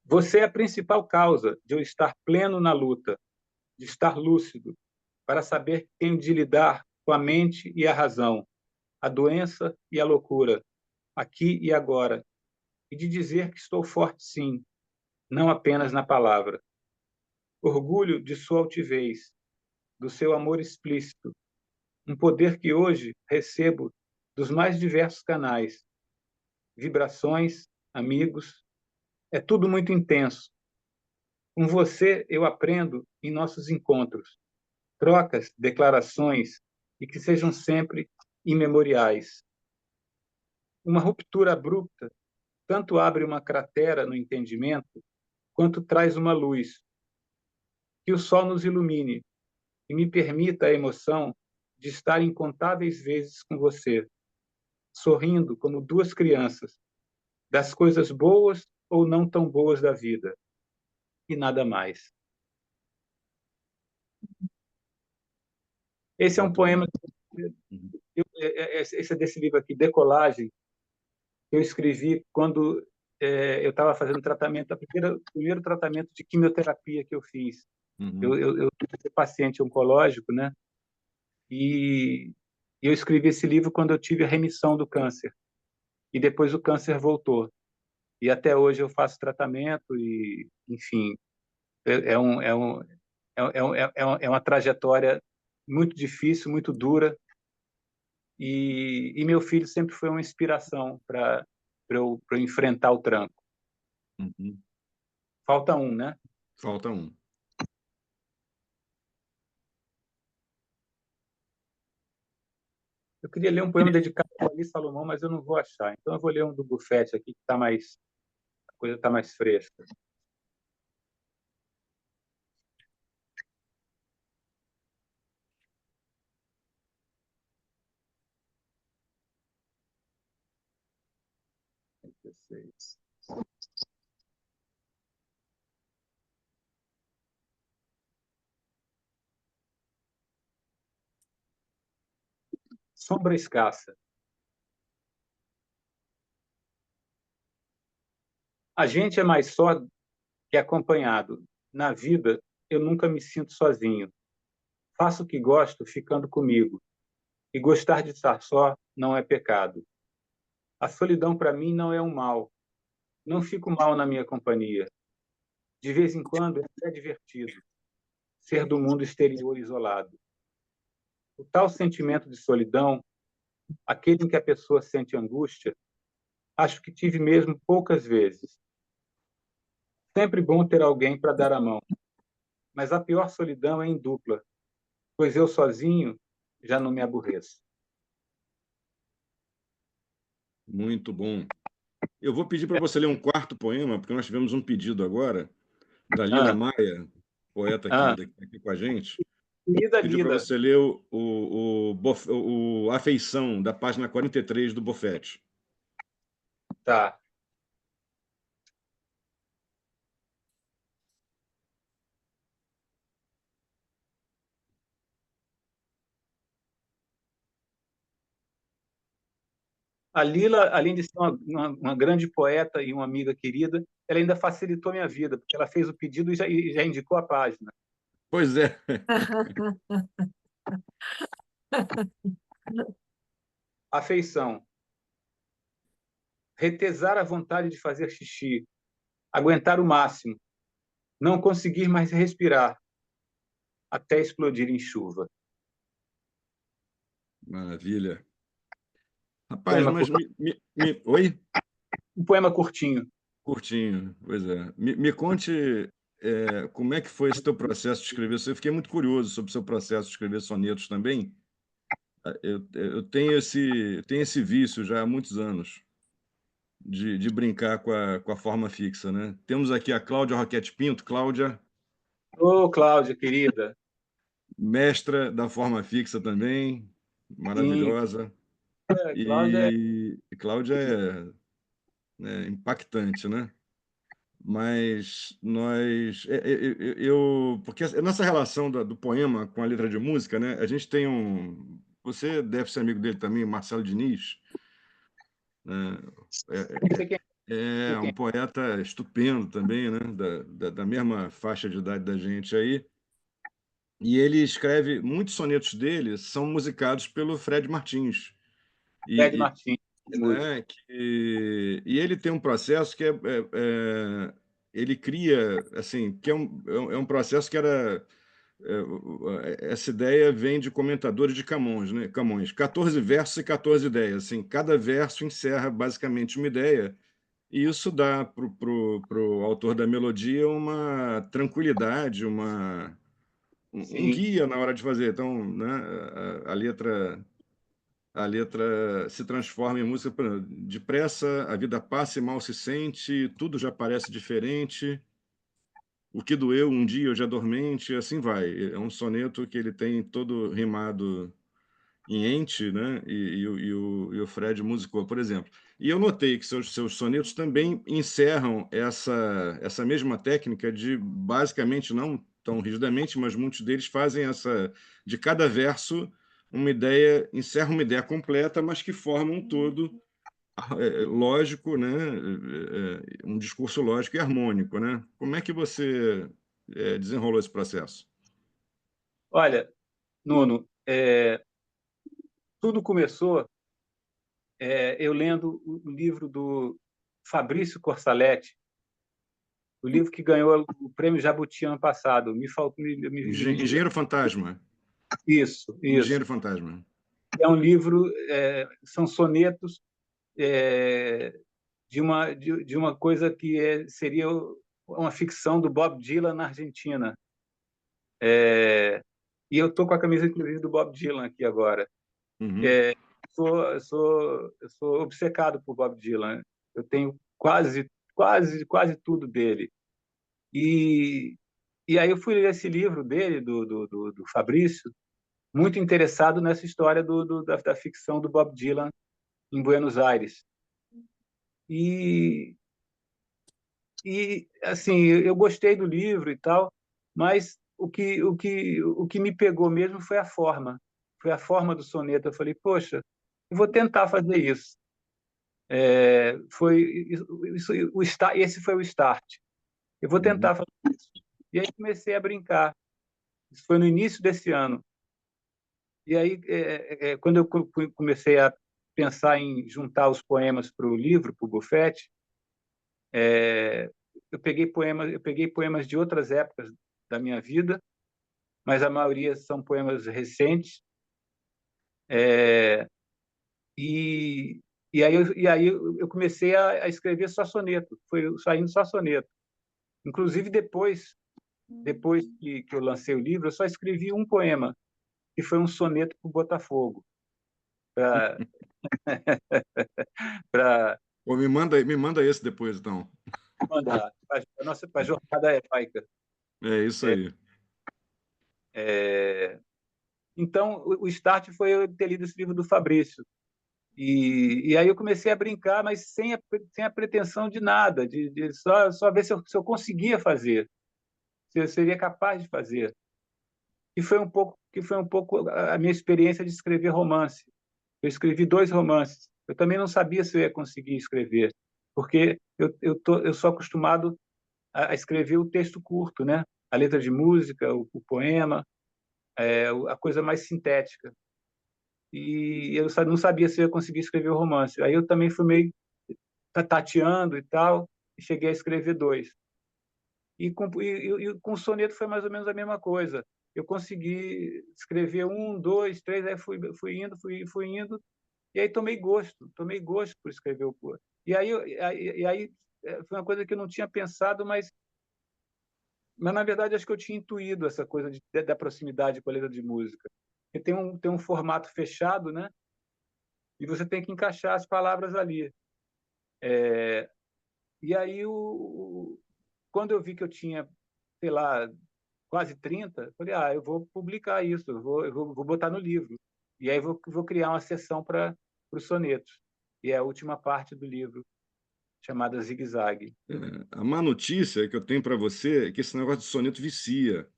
Você é a principal causa de eu estar pleno na luta, de estar lúcido, para saber que tenho de lidar com a mente e a razão, a doença e a loucura, aqui e agora, e de dizer que estou forte sim, não apenas na palavra. Orgulho de sua altivez, do seu amor explícito, um poder que hoje recebo dos mais diversos canais, vibrações, amigos, é tudo muito intenso. Com você eu aprendo em nossos encontros, trocas, declarações, e que sejam sempre imemoriais. Uma ruptura abrupta tanto abre uma cratera no entendimento, quanto traz uma luz. Que o sol nos ilumine e me permita a emoção de estar incontáveis vezes com você, sorrindo como 2 crianças, das coisas boas ou não tão boas da vida, e nada mais. Esse é um poema, esse é desse livro aqui, Decolagem, que eu escrevi quando eu estava fazendo tratamento, o primeiro tratamento de quimioterapia que eu fiz. Eu fui paciente oncológico, né? E eu escrevi esse livro quando eu tive a remissão do câncer. E depois o câncer voltou. E até hoje eu faço tratamento e, enfim, é uma trajetória muito difícil, muito dura. E meu filho sempre foi uma inspiração para eu enfrentar o tranco. Uhum. Falta um, né? Falta um. Eu queria ler um poema dedicado a Ali Salomão, mas eu não vou achar. Então eu vou ler um do Buffett aqui, que a coisa está mais fresca. Sombra escassa. A gente é mais só que acompanhado. Na vida, eu nunca me sinto sozinho. Faço o que gosto ficando comigo. E gostar de estar só não é pecado. A solidão para mim não é um mal. Não fico mal na minha companhia. De vez em quando é até divertido. ser do mundo exterior isolado. O tal sentimento de solidão, aquele em que a pessoa sente angústia, acho que tive mesmo poucas vezes. Sempre bom ter alguém para dar a mão, mas a pior solidão é em dupla, pois eu sozinho já não me aborreço. Muito bom. Eu vou pedir para você ler um quarto poema, porque nós tivemos um pedido agora da Lila Ah, Maia, poeta ah, querida que está aqui com a gente. lida, Pediu para lida. você ler o Afeição, da página 43 do Boffete. Tá. A Lila, além de ser uma grande poeta e uma amiga querida, ela ainda facilitou minha vida, porque ela fez o pedido e já indicou a página. Pois é. Afeição. Retesar a vontade de fazer xixi, aguentar o máximo, não conseguir mais respirar, até explodir em chuva. Maravilha. Rapaz, Poema, mas Oi? um poema curtinho. Curtinho, pois é. Me conte como é que foi esse teu processo de escrever. Eu fiquei muito curioso sobre o seu processo de escrever sonetos também. Eu tenho esse vício já há muitos anos de brincar com a forma fixa, né? Temos aqui a Cláudia Roquete Pinto. Cláudia, Ô, Cláudia, querida. mestra da forma fixa também, Sim, maravilhosa. Cláudia, E Cláudia é, né, impactante, né? Mas nós, porque a nossa relação do poema com a letra de música, né? A gente tem você deve ser amigo dele também, Marcelo Diniz, né? não sei quem É um poeta estupendo também, né? Da mesma faixa de idade da gente aí. E ele escreve, muitos sonetos dele são musicados pelo Fred Martins. é, Fred E, Martins, músico. né, e ele tem um processo que ele cria, assim, que é um processo que era essa ideia vem de comentadores de Camões, né? Camões, 14 versos e 14 ideias, assim, cada verso encerra basicamente uma ideia, e isso dá pro autor da melodia uma tranquilidade, um Sim, guia na hora de fazer. Então, né, a letra se transforma em música. Por exemplo, depressa, a vida passa e mal se sente, tudo já parece diferente. O que doeu um dia hoje é dormente, e assim vai. É um soneto que ele tem todo rimado em ente, né? E o Fred musicou, por exemplo. E eu notei que seus sonetos também encerram essa mesma técnica de, basicamente, não tão rigidamente, mas muitos deles fazem de cada verso, uma ideia, encerra uma ideia completa, mas que forma um todo lógico, né? Um discurso lógico e harmônico, né? Como é que você desenrolou esse processo? olha, Nuno, tudo começou eu lendo o livro do Fabrício Corsaletti, o livro que ganhou o prêmio Jabuti ano passado. Me faltou, Engenheiro Fantasma. isso. Engenheiro Fantasma. É um livro, são sonetos de uma coisa que seria uma ficção do Bob Dylan na Argentina. E eu estou com a camisa, inclusive, do Bob Dylan aqui agora. Uhum. Eu sou obcecado por Bob Dylan. Eu tenho quase tudo dele. E, e aí eu fui ler esse livro dele, do Fabrício, muito interessado nessa história da ficção do Bob Dylan em Buenos Aires. E, assim, eu gostei do livro e tal, mas o que me pegou mesmo foi a forma. Foi a forma do soneto. Eu falei, poxa, eu vou tentar fazer isso. Foi esse foi o start. Eu vou Uhum. tentar fazer isso. E aí comecei a brincar. Isso foi no início desse ano. E aí, quando eu comecei a pensar em juntar os poemas para o livro, para o Buffet, eu peguei poemas de outras épocas da minha vida mas a maioria são poemas recentes. E, e aí eu comecei a escrever só soneto, foi saindo só soneto. Inclusive, depois que eu lancei o livro, eu só escrevi um poema, que foi um soneto para o Botafogo, para Pô, me manda esse depois, então. mandar para a nossa pra jornada heróica. É isso aí. Então, o start foi eu ter lido esse livro do Fabrício. E aí eu comecei a brincar, mas sem a pretensão de nada, de só ver se eu conseguia fazer, se eu seria capaz de fazer. Que foi um pouco a minha experiência de escrever romance. Eu escrevi 2 romances. Eu também não sabia se eu ia conseguir escrever, porque eu sou acostumado a escrever o texto curto, né? A letra de música, o poema, a coisa mais sintética. E eu não sabia se eu ia conseguir escrever o romance. Aí eu também fui meio tateando e tal, e cheguei a escrever 2. E com o soneto foi mais ou menos a mesma coisa. Eu consegui escrever 1, 2, 3, aí fui indo, e aí tomei gosto por escrever o poema. E aí foi uma coisa que eu não tinha pensado, mas na verdade acho que eu tinha intuído essa coisa da proximidade com a letra de música. Porque tem um formato fechado, né? E você tem que encaixar as palavras ali. E aí, quando eu vi que eu tinha, sei lá, quase 30, eu falei, eu vou publicar isso, eu vou botar no livro. E aí vou criar uma seção para os sonetos. E é a última parte do livro, chamada Zigue Zague. A má notícia que eu tenho para você é que esse negócio de soneto vicia.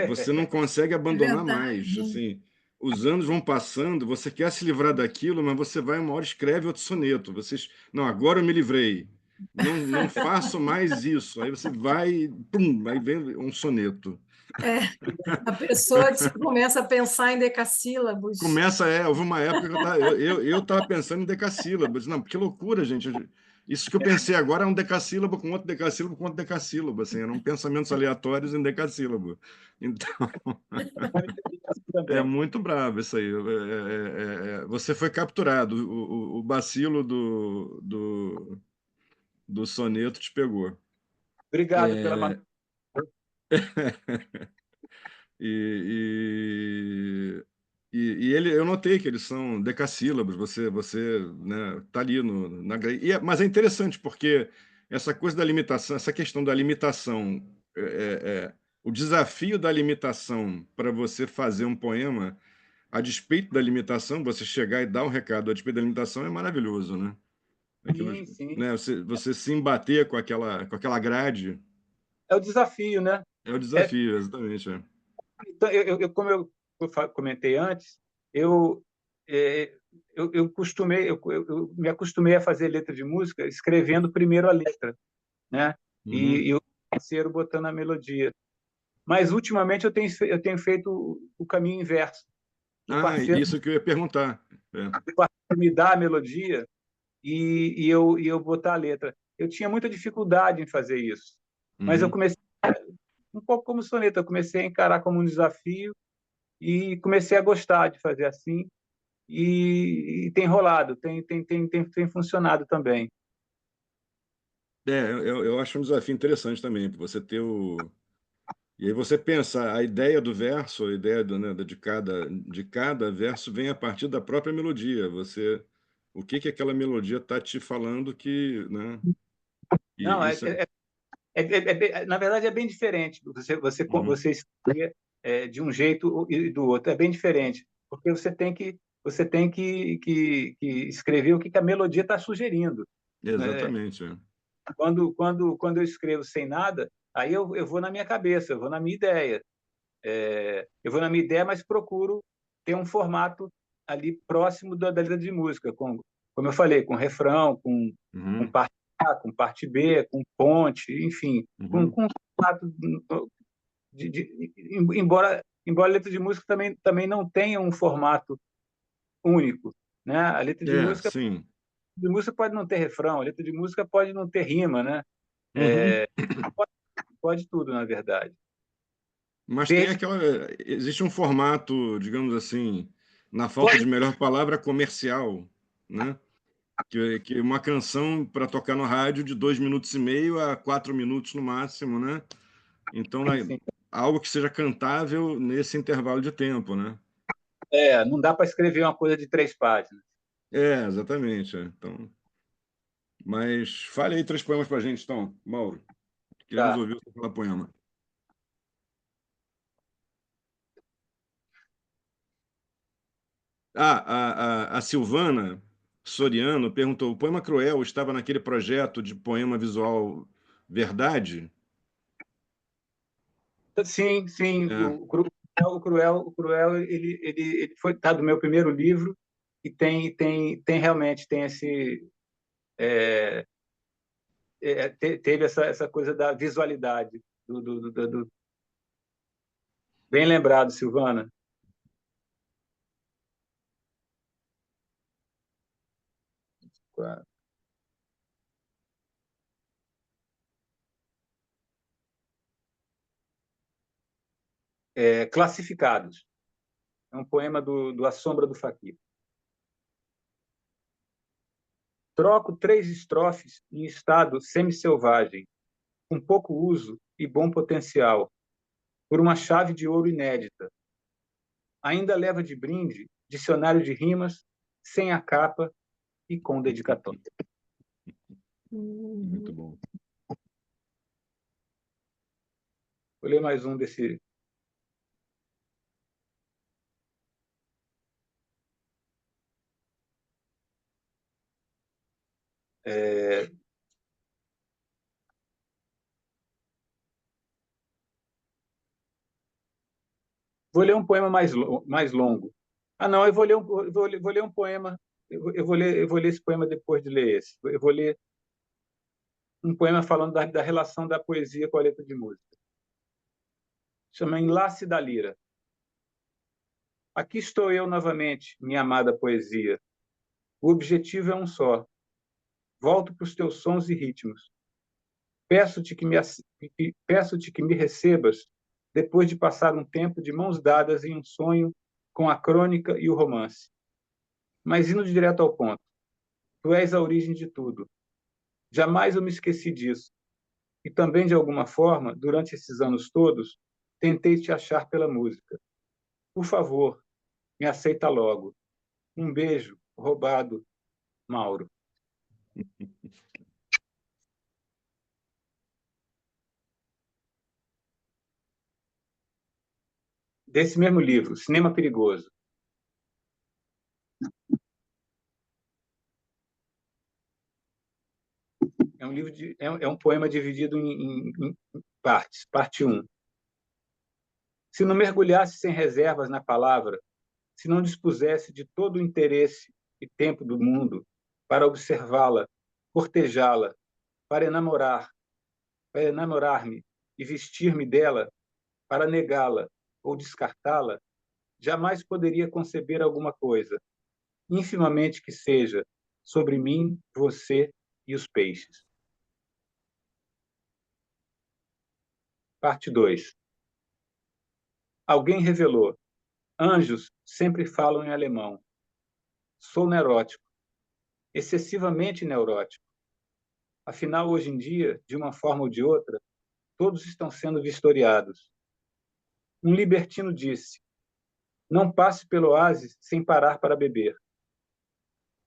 Você não consegue É abandonar mais. verdade. Assim, os anos vão passando, você quer se livrar daquilo, mas você vai uma hora e escreve outro soneto. Vocês, não, agora eu me livrei. Não, não faço mais isso. Aí você vai, pum, aí vem um soneto. É, a pessoa começa a pensar em decassílabos. Houve uma época que eu tava pensando em decassílabos. Não, que loucura, gente. Isso que eu pensei agora é um decassílabo com outro decassílabo com outro decassílabo, assim, eram pensamentos aleatórios em decassílabo. Então, é Também. muito bravo isso aí. Você foi capturado, o bacilo do soneto te pegou. Obrigado pela... E, e ele, eu notei que eles são decassílabos, você, né, tá ali mas é interessante porque essa coisa da limitação, essa questão da limitação, o desafio da limitação para você fazer um poema, a despeito da limitação, você chegar e dar um recado a despeito da limitação é maravilhoso, né? Aquilo, Sim, sim. né, você se embater com aquela grade É o desafio, né? é o É, desafio, exatamente. então, como eu comentei antes, eu, é, eu me acostumei a fazer letra de música escrevendo primeiro a letra, né? Uhum. E o parceiro botando a melodia. Mas ultimamente eu tenho feito o caminho inverso. O parceiro, Isso que eu ia perguntar. o parceiro me dá a melodia e eu botar a letra. Eu tinha muita dificuldade em fazer isso, mas eu Uhum. comecei um pouco como soneta, eu comecei a encarar como um desafio e comecei a gostar de fazer assim e tem rolado, tem funcionado também. Eu acho um desafio interessante também, para você ter o. E aí você pensa, a ideia do verso, a ideia né, de cada verso vem a partir da própria melodia. O que aquela melodia está te falando que, né? Não, E isso é. na verdade é bem diferente. Uhum. Você escrever de um jeito e do outro é bem diferente, porque você tem que escrever o que a melodia está sugerindo, né? Exatamente. Quando eu escrevo sem nada, aí eu vou na minha cabeça, eu vou na minha ideia. Eu vou na minha ideia, mas procuro ter um formato ali próximo da letra de música, como eu falei, com refrão, com Uhum. parte A, com parte B, com ponte, enfim, com, Uhum. com um formato embora a letra de música também não tenha um formato único, né? A letra Sim. de música pode não ter refrão, a letra de música pode não ter rima, né? Uhum. Pode tudo, na verdade. Mas tem Desde aquela. Existe um formato, digamos assim, na falta de melhor palavra, comercial, né? Que uma canção para tocar no rádio de 2 minutos e meio a 4 minutos no máximo, né? Então, sim. algo que seja cantável nesse intervalo de tempo, né? Não dá para escrever uma coisa de 3 páginas. Exatamente. Então, mas fale aí 3 poemas para a gente, então, Mauro. Queremos Tá. ouvir você falar poema. A Silvana Soriano perguntou: o poema Cruel estava naquele projeto de poema visual Verdade? Sim, sim. É. O Cruel, ele foi tá do meu primeiro livro e tem realmente tem esse teve essa coisa da visualidade bem lembrado, Silvana. Classificados. É um poema do A Sombra do Faquir. Troco 3 estrofes em estado semi-selvagem, com pouco uso e bom potencial, por uma chave de ouro inédita. Ainda leva de brinde dicionário de rimas, sem a capa e com dedicatória. Muito bom. Vou ler mais um desse. Vou ler um poema mais longo. Ah, não, eu vou ler um poema. Eu vou ler esse poema depois de ler esse. Eu vou ler um poema falando da relação da poesia com a letra de música. Chama Enlace da Lira. Aqui estou eu novamente, minha amada poesia. O objetivo é um só. Volto para os teus sons e ritmos. Peço-te que me recebas depois de passar um tempo de mãos dadas em um sonho com a crônica e o romance. Mas indo direto ao ponto, tu és a origem de tudo. Jamais eu me esqueci disso. E também, de alguma forma, durante esses anos todos, tentei te achar pela música. Por favor, me aceita logo. Um beijo, roubado, Mauro. Desse mesmo livro, Cinema Perigoso. É um poema dividido em partes. Parte 1. Se não mergulhasse sem reservas na palavra, se não dispusesse de todo o interesse e tempo do mundo para observá-la, cortejá-la, para enamorar-me e vestir-me dela, para negá-la ou descartá-la, jamais poderia conceber alguma coisa, infimamente que seja, sobre mim, você e os peixes. Parte 2. Alguém revelou: anjos sempre falam em alemão. Sou neurótico, excessivamente neurótico. Afinal, hoje em dia, de uma forma ou de outra, todos estão sendo vistoriados. Um libertino disse: não passe pelo oásis sem parar para beber.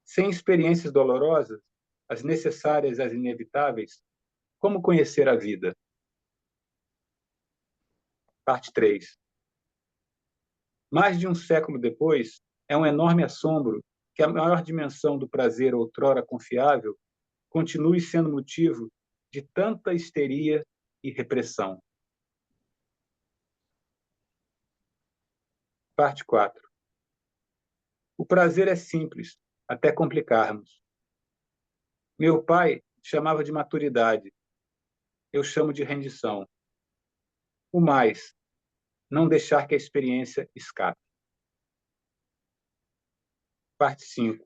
Sem experiências dolorosas, as necessárias e as inevitáveis, como conhecer a vida? Parte 3. Mais de um século depois, é um enorme assombro que a maior dimensão do prazer outrora confiável continue sendo motivo de tanta histeria e repressão. Parte 4. O prazer é simples, até complicarmos. Meu pai chamava de maturidade, eu chamo de rendição. O mais, não deixar que a experiência escape. Parte 5.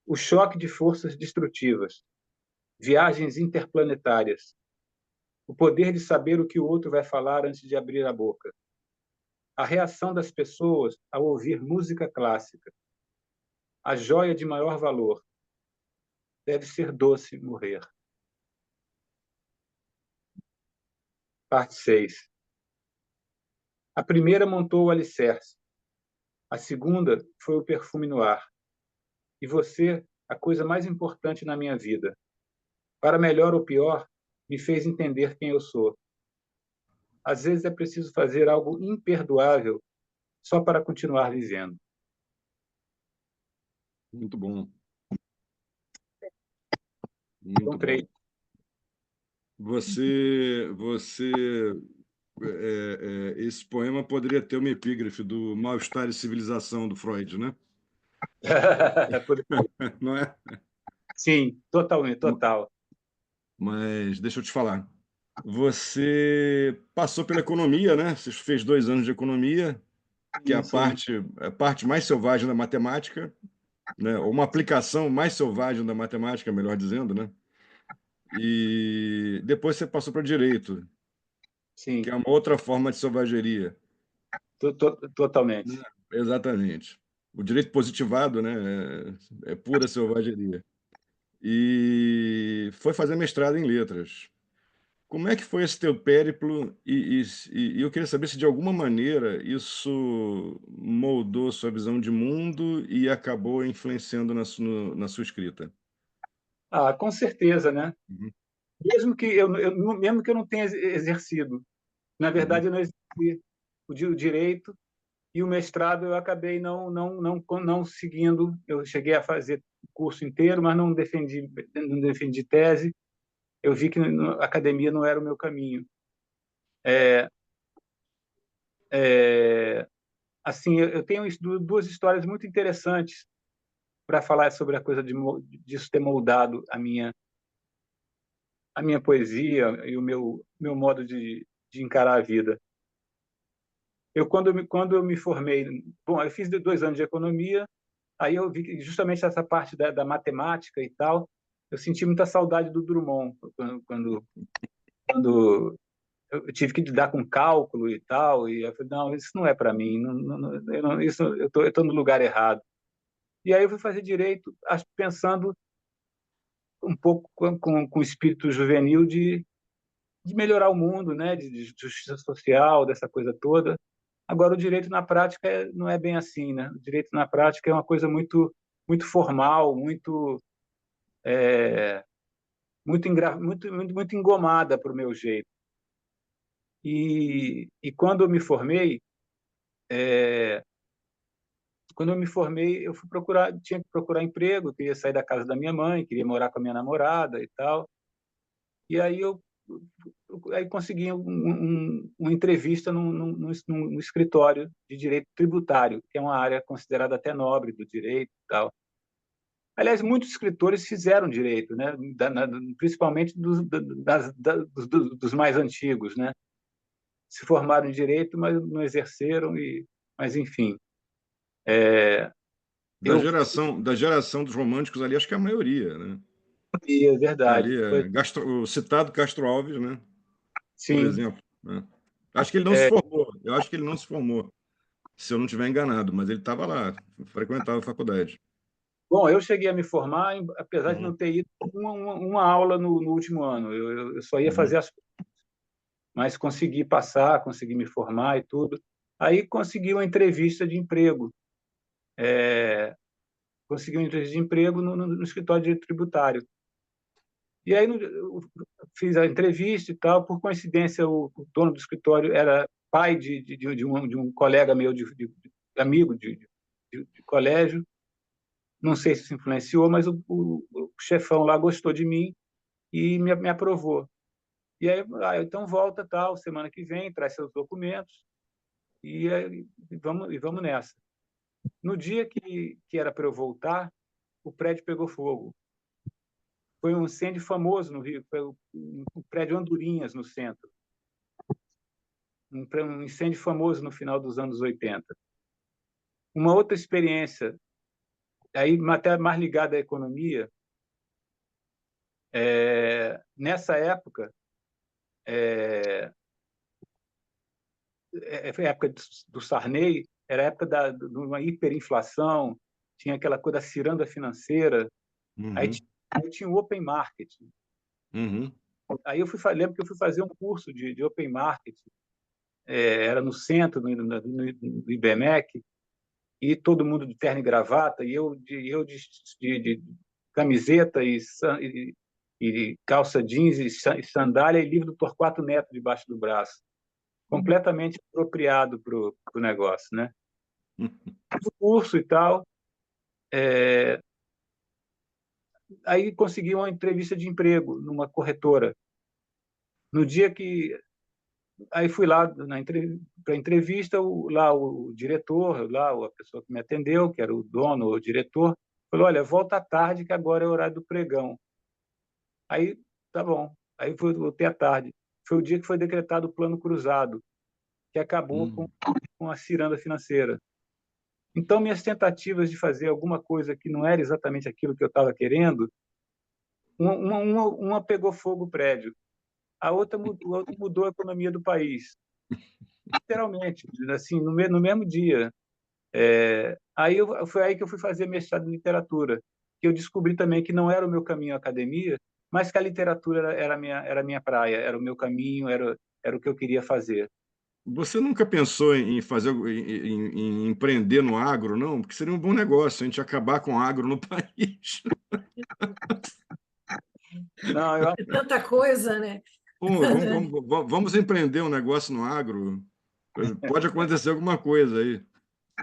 O choque de forças destrutivas, viagens interplanetárias, o poder de saber o que o outro vai falar antes de abrir a boca, a reação das pessoas ao ouvir música clássica, a joia de maior valor. Deve ser doce morrer. Parte 6. A primeira montou o alicerce. A segunda foi o perfume no ar. E você, a coisa mais importante na minha vida. Para melhor ou pior, me fez entender quem eu sou. Às vezes é preciso fazer algo imperdoável só para continuar vivendo. Muito bom. Muito Comprei. bom. Esse poema poderia ter uma epígrafe do Mal-Estar e Civilização, do Freud, né? Não é? Sim, totalmente, total. Mas deixa eu te falar. Você passou pela economia, né? Você fez 2 anos de economia, que é Isso. a parte mais selvagem da matemática, né? Ou uma aplicação mais selvagem da matemática, melhor dizendo, né? E depois você passou para direito, que Sim, é uma outra forma de selvageria. totalmente. Né? Exatamente. O direito positivado, né? É pura selvageria. E foi fazer mestrado em letras. Como é que foi esse teu périplo? E eu queria saber se de alguma maneira isso moldou sua visão de mundo e acabou influenciando na sua escrita. Ah, com certeza, né? Uhum, Mesmo que eu não tenha exercido, na uhum. verdade eu não exerci o direito e o mestrado eu acabei não seguindo. Eu cheguei a fazer o curso inteiro, mas não defendi tese. Eu vi que a academia não era o meu caminho. Assim, eu tenho duas histórias muito interessantes para falar sobre a coisa disso ter moldado a minha poesia e o meu modo de encarar a vida. Quando eu me formei, bom, eu fiz 2 anos de economia, aí eu vi que justamente essa parte da matemática e tal, eu senti muita saudade do Drummond, quando eu tive que lidar com cálculo e tal, e eu falei, não, isso não é para mim, eu tô no lugar errado. E aí eu fui fazer direito, pensando um pouco com o espírito juvenil de melhorar o mundo, né, de justiça social, dessa coisa toda. Agora, o direito na prática não é bem assim, né? O direito na prática é uma coisa muito, muito formal, muito engomada para o meu jeito. E quando eu me formei, eu tinha que procurar emprego, eu queria sair da casa da minha mãe, queria morar com a minha namorada e tal. E aí consegui uma entrevista num escritório de direito tributário, que é uma área considerada até nobre do direito e tal. Aliás, muitos escritores fizeram direito, né? Principalmente dos mais antigos, né? Se formaram em direito, mas não exerceram, mas enfim. Da Eu geração, da geração dos românticos ali, acho que é a maioria, né? é verdade. Ali, o citado Castro Alves, né? Por Sim. exemplo. Né? Acho que ele não se formou. Eu acho que ele não se formou, se eu não estiver enganado, mas ele estava lá, frequentava a faculdade. Bom, eu cheguei a me formar, apesar de Uhum, não ter ido uma aula no último ano. Eu só ia uhum. fazer mas consegui passar, consegui me formar e tudo. Aí consegui uma entrevista de emprego no escritório de direito tributário. E aí eu fiz a entrevista e tal. Por coincidência, o dono do escritório era pai de um colega meu, amigo de colégio. Não sei se isso influenciou, mas o chefão lá gostou de mim e me aprovou. E aí, então volta tal, semana que vem, traz seus documentos e vamos nessa. No dia que era para eu voltar, o prédio pegou fogo. Foi um incêndio famoso no Rio, foi o prédio Andorinhas, no centro. Um incêndio famoso no final dos anos 80. Uma outra experiência, aí até mais ligada à economia, nessa época, Foi a época do Sarney, era a época de uma hiperinflação, tinha aquela coisa da ciranda financeira, aí Uhum. tinha o Open Market. Uhum. Aí lembro que eu fui fazer um curso de Open Market, era no centro, no IBMEC, e todo mundo de terno e gravata, e eu de camiseta e calça jeans e sandália e livro do Torquato Neto debaixo do braço. Completamente apropriado para o negócio, né? Fiz o curso e tal, aí consegui uma entrevista de emprego numa corretora. No dia que aí fui lá para a entrevista, lá o diretor, lá a pessoa que me atendeu, que era o dono, o diretor, falou: olha, volta à tarde que agora é o horário do pregão. Aí, tá bom. Aí voltei à tarde. Foi o dia que foi decretado o plano cruzado, que acabou com a ciranda financeira. Então, minhas tentativas de fazer alguma coisa que não era exatamente aquilo que eu estava querendo, uma pegou fogo o prédio, a outra mudou a economia do país, literalmente, assim, no mesmo dia. Foi aí que eu fui fazer mestrado em literatura, que eu descobri também que não era o meu caminho a academia, mas que a literatura era a minha praia, era o meu caminho, era o que eu queria fazer. Você nunca pensou em fazer, em empreender no agro, não? Porque seria um bom negócio a gente acabar com o agro no país. Não, É tanta coisa, né? Pô, vamos empreender um negócio no agro. Pode acontecer alguma coisa aí.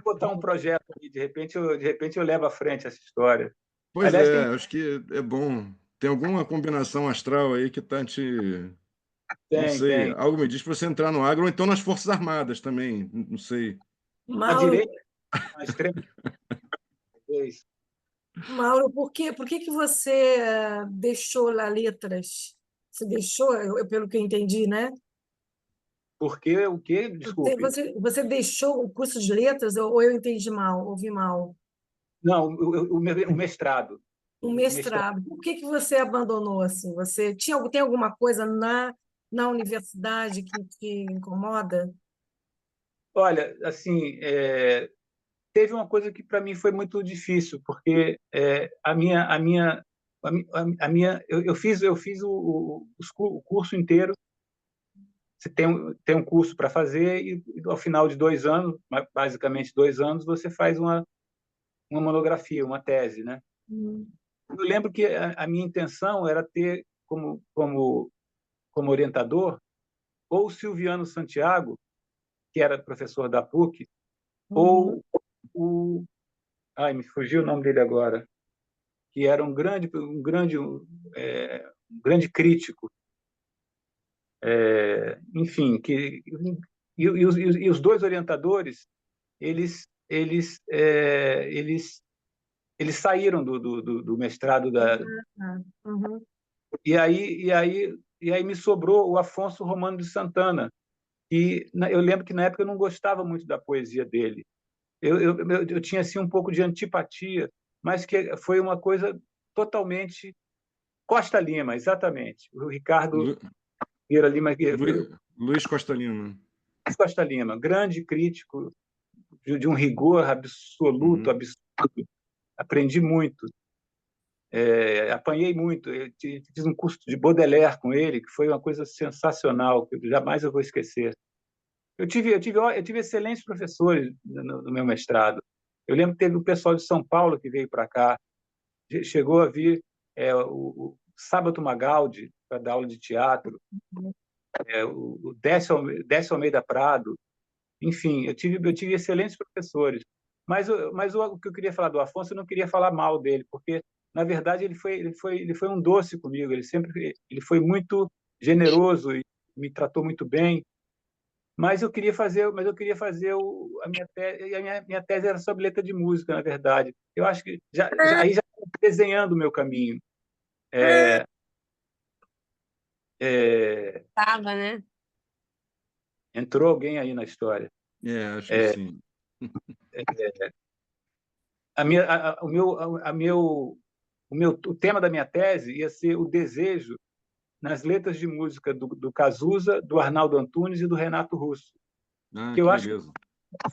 vou botar um projeto aí, de repente eu levo à frente essa história. Pois Aliás, é, acho que é bom. Tem alguma combinação astral aí que tá te. Não sei, tem. algo me diz para você entrar no agro, ou então nas Forças Armadas também, não sei. À Mauro, direita, à extrema vez. Mauro, por que você deixou lá letras? Você deixou, pelo que eu entendi, né? Porque o quê? Desculpe. Você deixou o curso de letras ou eu entendi mal, ouvi mal? Não, o mestrado. Um O mestrado. mestrado. Por que você abandonou assim? Você tem alguma coisa na universidade que te incomoda? Olha, assim, teve uma coisa que para mim foi muito difícil, porque eu fiz o curso inteiro. Você tem um curso para fazer e ao final de 2 anos, basicamente 2 anos, você faz uma monografia, uma tese, né? Hum. Eu lembro que a minha intenção era ter como orientador ou o Silviano Santiago, que era professor da PUC, Uhum. ou o... Ai, me fugiu o nome dele agora, que era um grande crítico, enfim, e os dois orientadores, eles saíram do mestrado Ah, uhum. e aí me sobrou o Afonso Romano de Santana, e eu lembro que na época eu não gostava muito da poesia dele. Eu tinha assim um pouco de antipatia, mas que foi uma coisa totalmente Costa Lima, exatamente. O Ricardo Lu, Vieira Lima, Luiz Costa Lima. Costa Lima, grande crítico de um rigor absoluto, Uhum. absurdo. Aprendi muito, apanhei muito. Eu fiz um curso de Baudelaire com ele, que foi uma coisa sensacional, que jamais eu vou esquecer. Eu tive excelentes professores no meu mestrado. Eu lembro que teve o pessoal de São Paulo que veio para cá, chegou a vir o Sábato Magaldi para dar aula de teatro, o Décio Almeida Prado, enfim, eu tive excelentes professores. Mas o que eu queria falar do Afonso, eu não queria falar mal dele, porque na verdade ele foi um doce comigo. Ele foi muito generoso e me tratou muito bem. A minha tese, e a minha tese era sobre letra de música, na verdade. Eu acho que aí já desenhando o meu caminho. É, Tava, né? entrou alguém aí na história. Acho que sim. A minha, a meu, o tema da minha tese ia ser o desejo nas letras de música do Cazuza, do Arnaldo Antunes e do Renato Russo, Ah, que eu que acho beleza.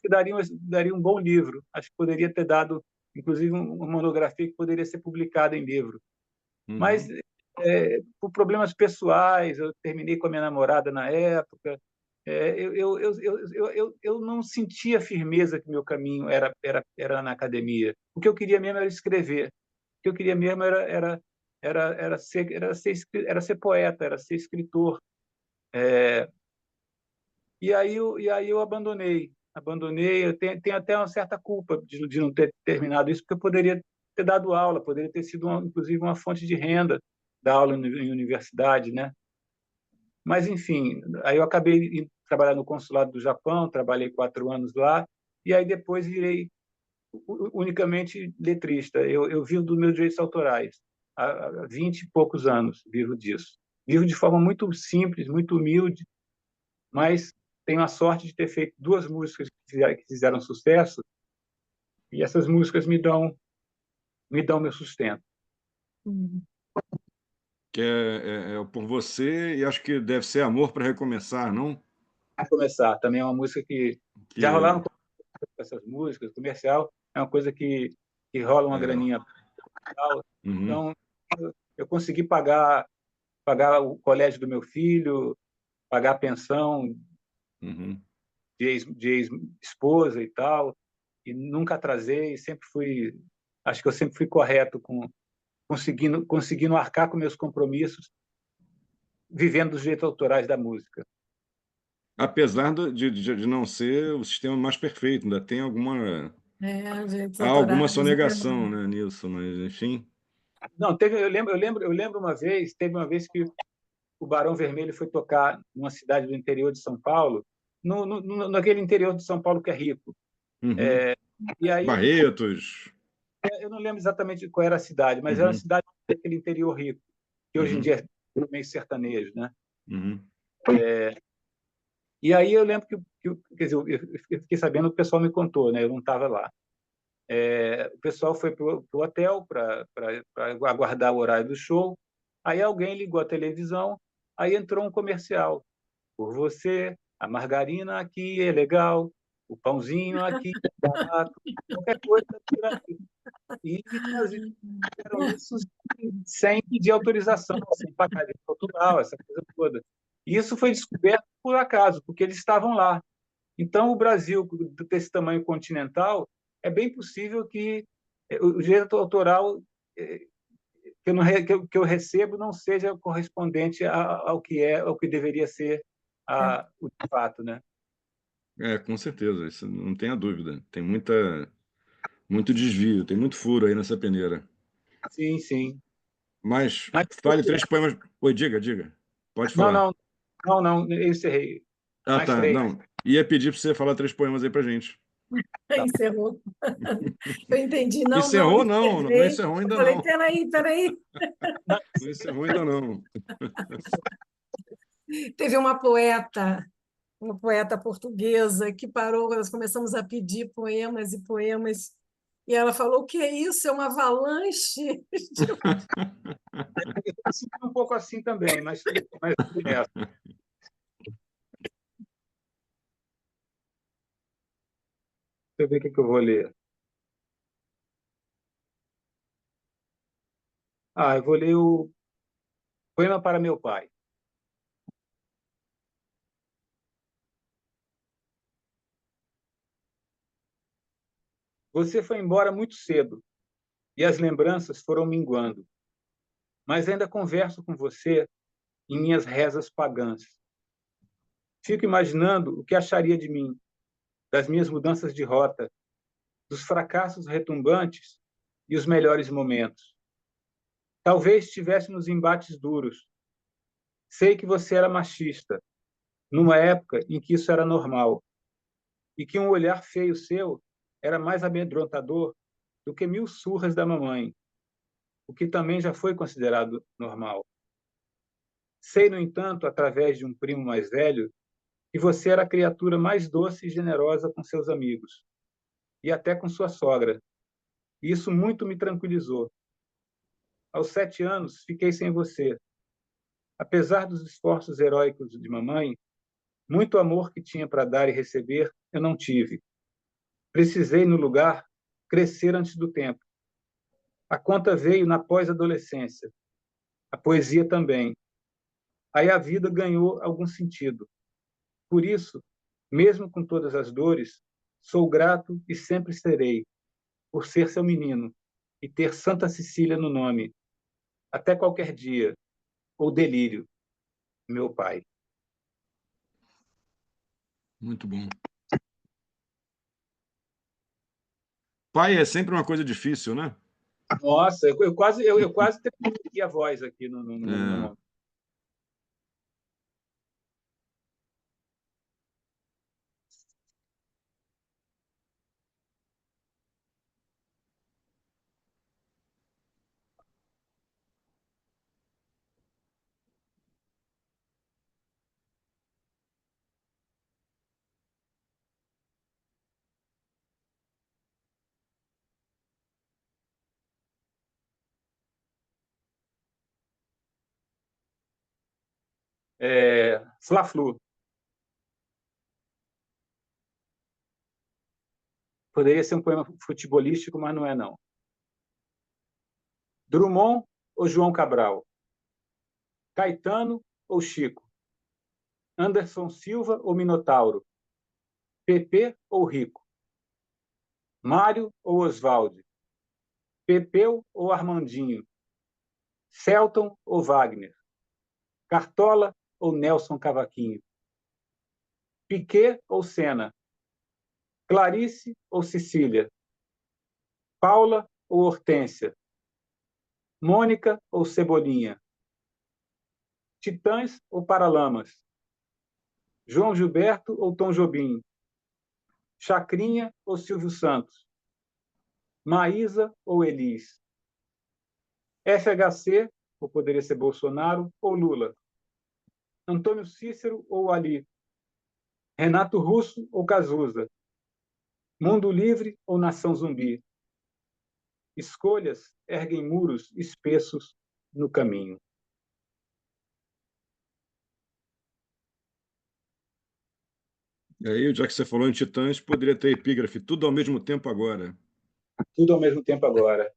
que daria um bom livro. Acho que poderia ter dado, inclusive, uma monografia que poderia ser publicada em livro. Mas, por problemas pessoais, eu terminei com a minha namorada na época, eu não sentia firmeza que meu caminho era na academia. O que eu queria mesmo era escrever. O que eu queria mesmo era ser poeta, era ser escritor. E aí eu abandonei. Eu tenho até uma certa culpa de não ter terminado isso, porque eu poderia ter dado aula, poderia ter sido, inclusive, uma fonte de renda dar aula em universidade, né? Mas, enfim, aí eu acabei indo trabalhar no consulado do Japão, trabalhei 4 anos lá, e aí depois virei unicamente letrista. Eu vivo dos meus direitos autorais. Há 20 e poucos anos vivo disso. Vivo de forma muito simples, muito humilde, mas tenho a sorte de ter feito 2 músicas que fizeram sucesso, e essas músicas me dão meu sustento. Que é por você, e acho que deve ser Amor para Recomeçar, não? Para começar, também é uma música que já Que rolaram essas músicas, comercial, é uma coisa que rola uma graninha. uhum, Então, eu consegui pagar o colégio do meu filho, pagar a pensão uhum. de ex-esposa e tal, e nunca atrasei, acho que eu sempre fui correto conseguindo arcar com meus compromissos, vivendo dos direitos autorais da música. Apesar de não ser o sistema mais perfeito, ainda tem Direitos há alguma autorais, é sonegação, verdade. né, nisso, mas enfim. Não, eu lembro teve uma vez que o Barão Vermelho foi tocar numa cidade do interior de São Paulo, naquele interior de São Paulo que é rico. Uhum. E aí, Barretos. eu não lembro exatamente qual era a cidade, mas era uma Uhum, cidade daquele interior rico, que hoje em uhum, dia é meio sertanejo, né? uhum. E aí eu lembro quer dizer, eu fiquei sabendo, o pessoal me contou, né? Eu não estava lá. O pessoal foi para o hotel para aguardar o horário do show. Aí alguém ligou a televisão, aí entrou um comercial. Por você, a margarina aqui é legal, o pãozinho aqui é barato, qualquer coisa. E fizeram isso sem pedir autorização, sem pagar direito autoral, essa coisa toda. E isso foi descoberto por acaso, porque eles estavam lá. Então, o Brasil, desse tamanho continental, é bem possível que o direito autoral que eu recebo não seja correspondente ao que deveria ser o de fato, né? Com certeza, isso não tenha dúvida. Tem muito desvio, tem muito furo aí nessa peneira. Sim, sim. Mas Mas, fale 3 poemas. Oi, diga. Pode não, falar. não, não, não, eu encerrei. Ah, Mais tá. 3. Não. Ia pedir para você falar 3 poemas aí pra gente. Tá. Encerrou. Eu entendi. Não, não, Encerrou, não. Não encerrei. encerrou Eu ainda, falei, não. peraí. Não encerrou ainda, não. Teve uma poeta portuguesa que parou, nós começamos a pedir poemas e poemas, e ela falou: o que é isso? É uma avalanche? Eu estou sentindo um pouco assim também, mas nessa. Deixa eu ver o que eu vou ler. Eu vou ler o Poema para Meu Pai. Você foi embora muito cedo e as lembranças foram minguando, mas ainda converso com você em minhas rezas pagãs. Fico imaginando o que acharia de mim, das minhas mudanças de rota, dos fracassos retumbantes e os melhores momentos. Talvez tivéssemos embates duros. Sei que você era machista, numa época em que isso era normal, e que um olhar feio seu era mais amedrontador do que 1000 surras da mamãe, o que também já foi considerado normal. Sei, no entanto, através de um primo mais velho, que você era a criatura mais doce e generosa com seus amigos, e até com sua sogra. E isso muito me tranquilizou. Aos 7 anos, fiquei sem você. Apesar dos esforços heróicos de mamãe, muito amor que tinha para dar e receber, eu não tive. Precisei, no lugar, crescer antes do tempo. A conta veio na pós-adolescência. A poesia também. Aí a vida ganhou algum sentido. Por isso, mesmo com todas as dores, sou grato e sempre serei, por ser seu menino e ter Santa Cecília no nome. Até qualquer dia, ou delírio, meu pai. Muito bom. Pai é sempre uma coisa difícil, né? Nossa, eu quase tremia a voz aqui no momento. Fla-Flu. Poderia ser um poema futebolístico, mas não é, não. Drummond ou João Cabral? Caetano ou Chico? Anderson Silva ou Minotauro? Pepe ou Rico? Mário ou Oswaldo? Pepeu ou Armandinho? Celton ou Wagner? Cartola ou Nelson Cavaquinho? Piquet ou Senna? Clarice ou Cecília? Paula ou Hortência? Mônica ou Cebolinha? Titãs ou Paralamas? João Gilberto ou Tom Jobim? Chacrinha ou Silvio Santos? Maísa ou Elis? FHC, ou poderia ser Bolsonaro, ou Lula? Antônio Cícero ou Ali? Renato Russo ou Cazuza? Mundo Livre ou Nação Zumbi? Escolhas erguem muros espessos no caminho. E aí, já que você falou em Titãs, poderia ter epígrafe, tudo ao mesmo tempo agora. Tudo ao mesmo tempo agora.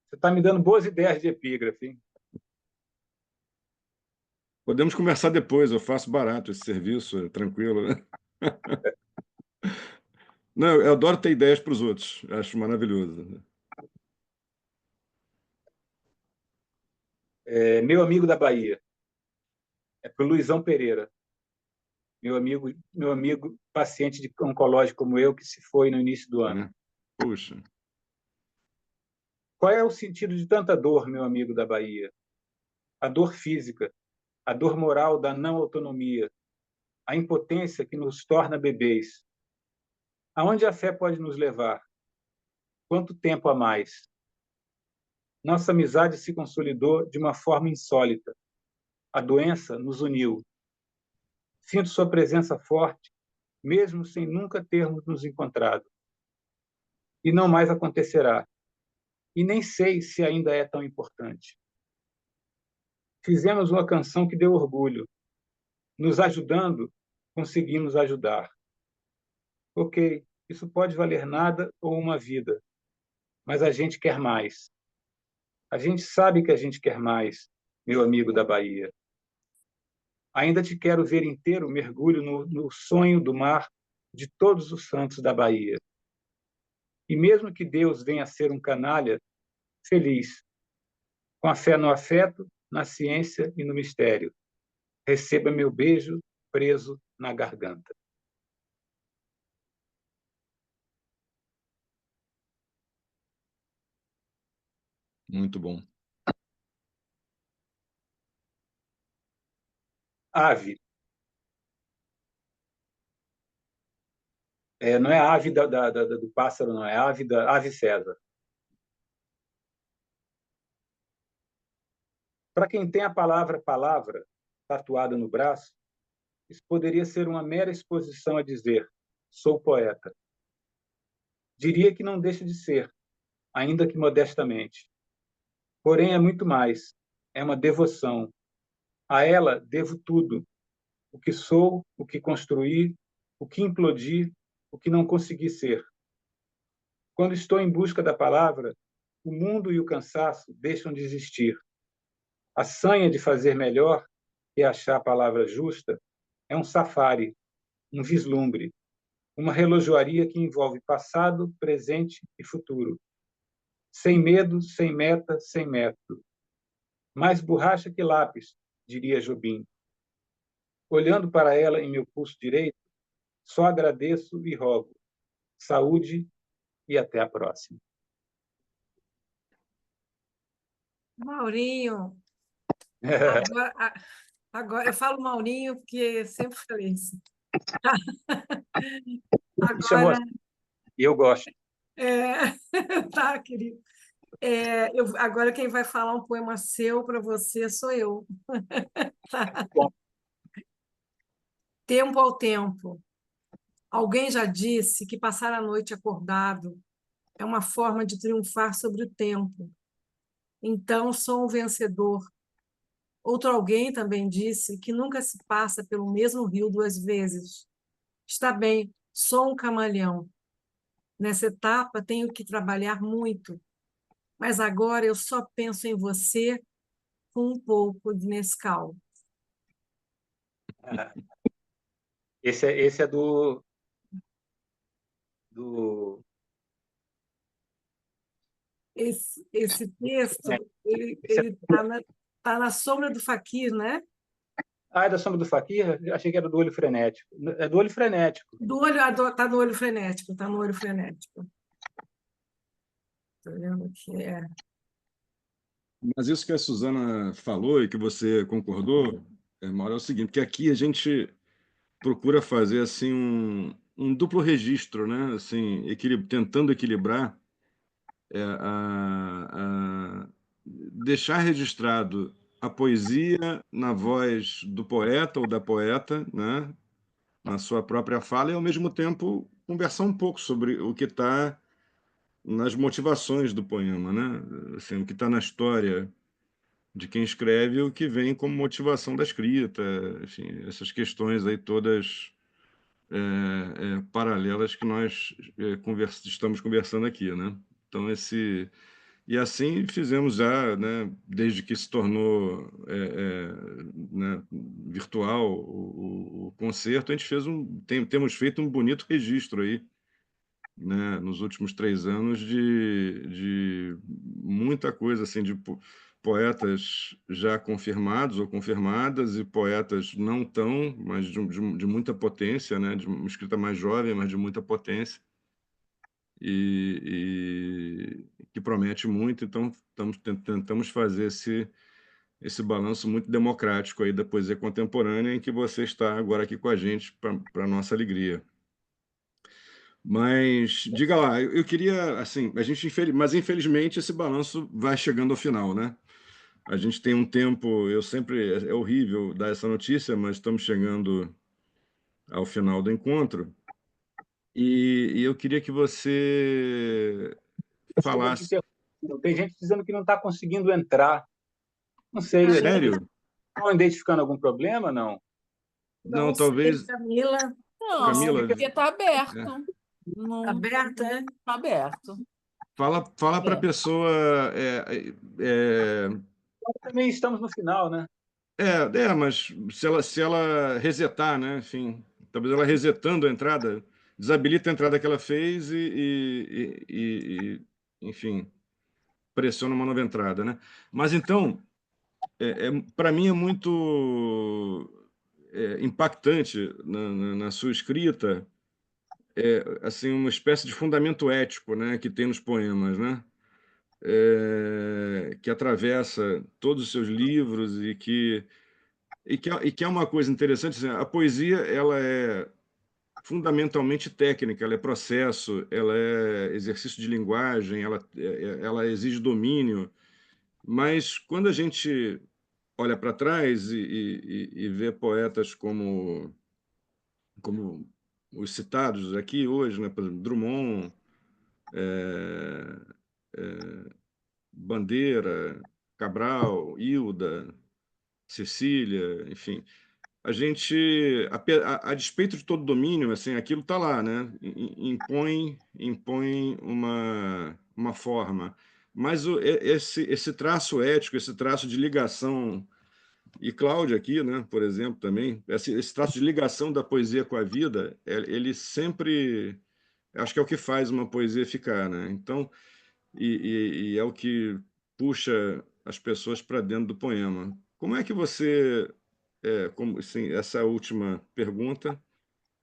Você está me dando boas ideias de epígrafe, hein? Podemos conversar depois, eu faço barato esse serviço, é tranquilo, né? Não, eu adoro ter ideias para os outros, acho maravilhoso. Meu amigo da Bahia. É para o Luizão Pereira. Meu amigo paciente de oncológico como eu, que se foi no início do ano. Puxa. Qual é o sentido de tanta dor, meu amigo da Bahia? A dor física, a dor moral da não autonomia, a impotência que nos torna bebês. Aonde a fé pode nos levar? Quanto tempo a mais? Nossa amizade se consolidou de uma forma insólita. A doença nos uniu. Sinto sua presença forte, mesmo sem nunca termos nos encontrado. E não mais acontecerá. E nem sei se ainda é tão importante. Fizemos uma canção que deu orgulho. Nos ajudando, conseguimos ajudar. Ok, isso pode valer nada ou uma vida, mas a gente quer mais. A gente sabe que a gente quer mais, meu amigo da Bahia. Ainda te quero ver inteiro mergulho no sonho do mar de todos os santos da Bahia. E mesmo que Deus venha a ser um canalha, feliz, com a fé no afeto, na ciência e no mistério. Receba meu beijo preso na garganta. Muito bom. Ave. Não é a ave do pássaro, não, é a ave da ave César. Para quem tem a palavra tatuada no braço, isso poderia ser uma mera exposição a dizer: sou poeta. Diria que não deixa de ser, ainda que modestamente. Porém, é muito mais. É uma devoção. A ela devo tudo. O que sou, o que construí, o que implodi, o que não consegui ser. Quando estou em busca da palavra, o mundo e o cansaço deixam de existir. A sanha de fazer melhor e achar a palavra justa é um safari, um vislumbre, uma relojoaria que envolve passado, presente e futuro. Sem medo, sem meta, sem método. Mais borracha que lápis, diria Jobim. Olhando para ela em meu pulso direito, só agradeço e rogo. Saúde e até a próxima. Maurinho, agora, agora eu falo Maurinho porque sempre falei isso. Me chamou Agora, assim, e eu gosto. é, tá, querido. Agora quem vai falar um poema seu para você sou eu. Bom, Tempo ao tempo. Alguém já disse que passar a noite acordado é uma forma de triunfar sobre o tempo. Então, sou um vencedor. Outro alguém também disse que nunca se passa pelo mesmo rio duas vezes. Está bem, sou um camaleão. Nessa etapa, tenho que trabalhar muito, mas agora eu só penso em você com um pouco de Nescau. esse é do Esse né? texto ele Esse é, ele está tá na sombra do faquir, né? é da Sombra do Faquir? Eu achei que era do Olho Frenético. É do Olho Frenético. Do olho, tá no olho frenético, tá no olho frenético. Tô vendo que é. Mas isso que a Suzana falou e que você concordou, Mauro, é o seguinte, que aqui a gente procura fazer assim um duplo registro, né? Assim, tentando equilibrar, deixar registrado a poesia na voz do poeta ou da poeta, né? Na sua própria fala, e ao mesmo tempo conversar um pouco sobre o que está nas motivações do poema, né? Assim, o que está na história de quem escreve e o que vem como motivação da escrita, enfim, essas questões aí todas paralelas que nós estamos conversando aqui, né? Então e assim fizemos já, né? Desde que se tornou né, virtual o concerto, a gente temos feito um bonito registro aí, né, nos últimos 3 anos de muita coisa assim de poetas já confirmados ou confirmadas e poetas não tão, mas de muita potência, né, de uma escrita mais jovem, mas de muita potência e que promete muito. Então tentamos fazer esse balanço muito democrático aí da poesia contemporânea em que você está agora aqui com a gente para nossa alegria. Mas diga lá, eu queria, assim, mas infelizmente esse balanço vai chegando ao final, né? A gente tem um tempo, é horrível dar essa notícia, mas estamos chegando ao final do encontro e eu queria que você Desculpa te falasse. interromper. Tem gente dizendo que não está conseguindo entrar. Não sei, eles Sério? estão identificando algum problema? Não. Não Não, sei, talvez, Camila, Não, Camila, porque está é, aberto. Não aberta, é? está aberto. fala para a É. pessoa. É, Também estamos no final, né? mas se ela resetar, né? Enfim, talvez ela resetando a entrada, desabilita a entrada que ela fez enfim, pressiona uma nova entrada, né? Mas então, para mim é muito impactante na sua escrita, assim, uma espécie de fundamento ético, né, que tem nos poemas, né? Que atravessa todos os seus livros e que é uma coisa interessante, assim, a poesia ela é fundamentalmente técnica, ela é processo, ela é exercício de linguagem, ela exige domínio, mas quando a gente olha para trás e vê poetas como os citados aqui hoje, né, por exemplo, Drummond, Bandeira, Cabral, Hilda, Cecília, enfim. A gente, a despeito de todo domínio, assim, aquilo está lá, né? Impõe uma forma. Mas esse traço ético, esse traço de ligação, e Cláudia aqui, né, por exemplo, também, esse traço de ligação da poesia com a vida, ele sempre, acho que é o que faz uma poesia ficar, né? Então, e é o que puxa as pessoas para dentro do poema. Como é que você, como, assim, essa última pergunta,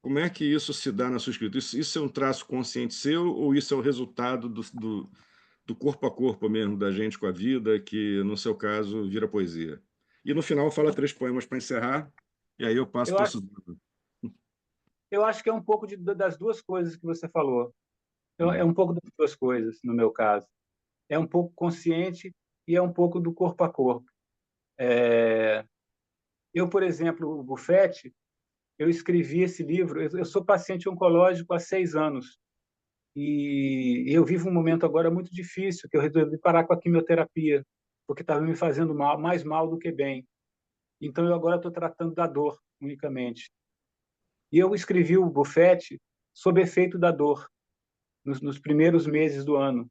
como é que isso se dá na sua escrita? Isso é um traço consciente seu ou isso é o resultado do corpo a corpo mesmo, da gente com a vida, que no seu caso vira poesia? E no final fala 3 poemas para encerrar, e aí eu passo Eu para o acho, Suzano. eu acho que é um pouco das duas coisas que você falou. É Hum. um pouco das duas coisas, no meu caso. É um pouco consciente e é um pouco do corpo a corpo. Eu, por exemplo, o Buffett, eu escrevi esse livro. Eu sou paciente oncológico há 6 anos e eu vivo um momento agora muito difícil, que eu resolvi parar com a quimioterapia, porque estava me fazendo mal, mais mal do que bem. Então, eu agora estou tratando da dor unicamente. E eu escrevi o Buffett sob efeito da dor, nos primeiros meses do ano.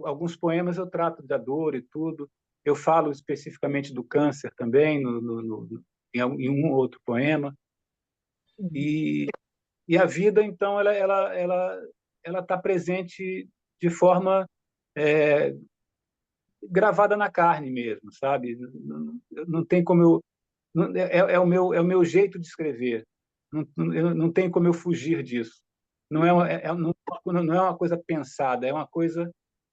Alguns poemas eu trato da dor e tudo. Eu falo especificamente do câncer também, em um outro poema. E, e a vida, então, ela está presente de forma é, gravada na carne mesmo, sabe? Não tem como eu é o meu jeito de escrever. Não tem como eu fugir disso. Não é uma coisa pensada, é uma coisa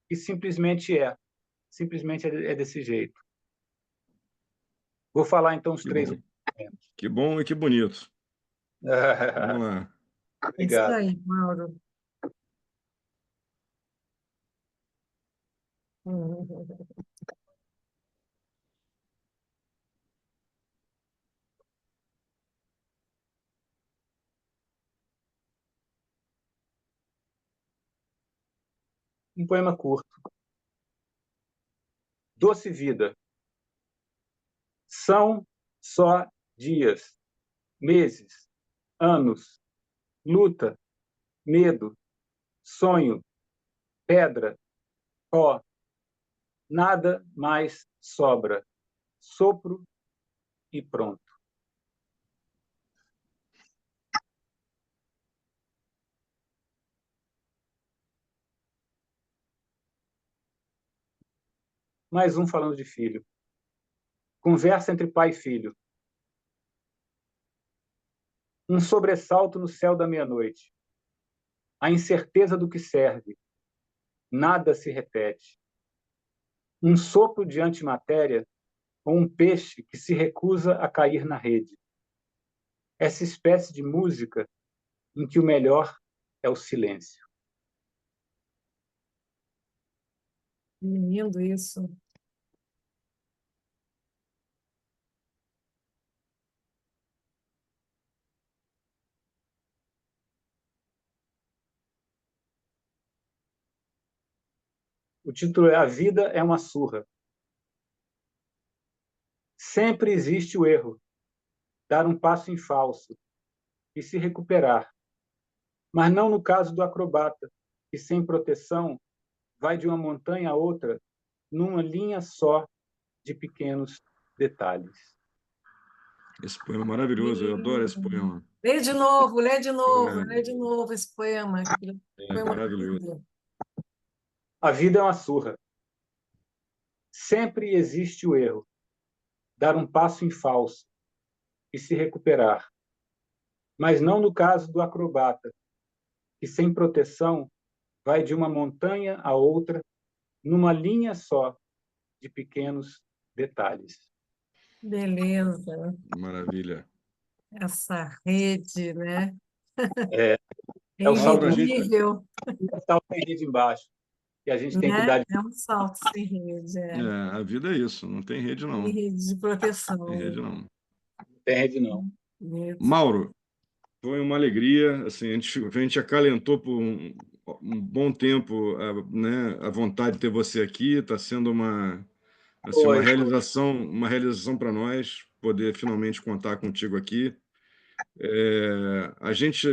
que simplesmente é. Simplesmente é desse jeito. Vou falar então os Que 3 bom. Que bom e que bonito. Vamos lá. É isso Obrigado. aí, Mauro. Um poema curto. Doce vida. São só dias, meses, anos, luta, medo, sonho, pedra, pó. Nada mais sobra. Sopro e pronto. Mais um falando de filho. Conversa entre pai e filho. Um sobressalto no céu da meia-noite. A incerteza do que serve. Nada se repete. Um sopro de antimatéria ou um peixe que se recusa a cair na rede. Essa espécie de música em que o melhor é o silêncio. Lindo isso. O título é A Vida é uma Surra. Sempre existe o erro, dar um passo em falso e se recuperar. Mas não no caso do acrobata, que sem proteção vai de uma montanha a outra numa linha só de pequenos detalhes. Esse poema é maravilhoso, eu adoro esse poema. Lê de novo, lê de novo, É, lê de novo esse poema. Que poema maravilhoso. lindo. A vida é uma surra. Sempre existe o erro, dar um passo em falso e se recuperar. Mas não no caso do acrobata, que sem proteção vai de uma montanha a outra numa linha só de pequenos detalhes. Beleza. Maravilha. Essa rede, né? É, É é o salto Mauro, a gente, invisível, sem rede embaixo, que a gente tem que né? dar de É um salto sem rede, a vida é isso, não tem rede sem não. rede de Tem rede proteção. não. rede, não. Isso. Mauro, foi uma alegria, assim, a gente acalentou por um bom tempo, né, a vontade de ter você aqui. Está sendo assim, Oi. uma realização para nós poder finalmente contar contigo aqui. A gente,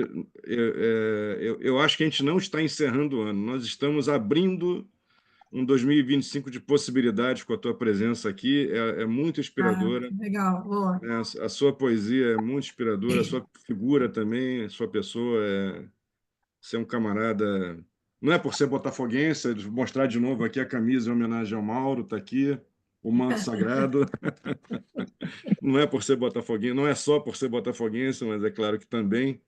eu acho que a gente não está encerrando o ano, nós estamos abrindo um 2025 de possibilidades com a tua presença aqui. É muito inspiradora, legal, boa. né? A sua poesia é muito inspiradora, a sua figura também, a sua pessoa ser um camarada. Não é por ser botafoguense, vou mostrar de novo aqui a camisa em homenagem ao Mauro, está aqui, o manto sagrado. Não é por ser botafoguense, não é só por ser botafoguense, mas é claro que também.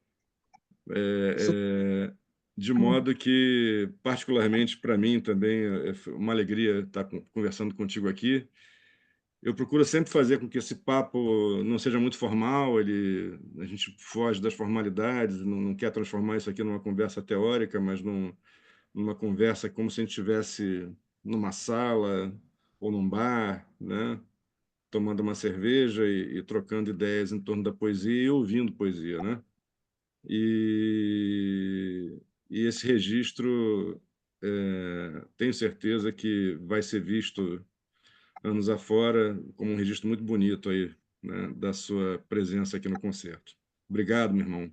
De modo que, particularmente para mim também, é uma alegria estar conversando contigo aqui. Eu procuro sempre fazer com que esse papo não seja muito formal, a gente foge das formalidades, não quer transformar isso aqui numa conversa teórica, mas numa conversa como se a gente estivesse numa sala ou num bar, né? Tomando uma cerveja e trocando ideias em torno da poesia e ouvindo poesia, né? E esse registro, tenho certeza que vai ser visto anos afora como um registro muito bonito aí, né, da sua presença aqui no concerto. Obrigado, meu irmão.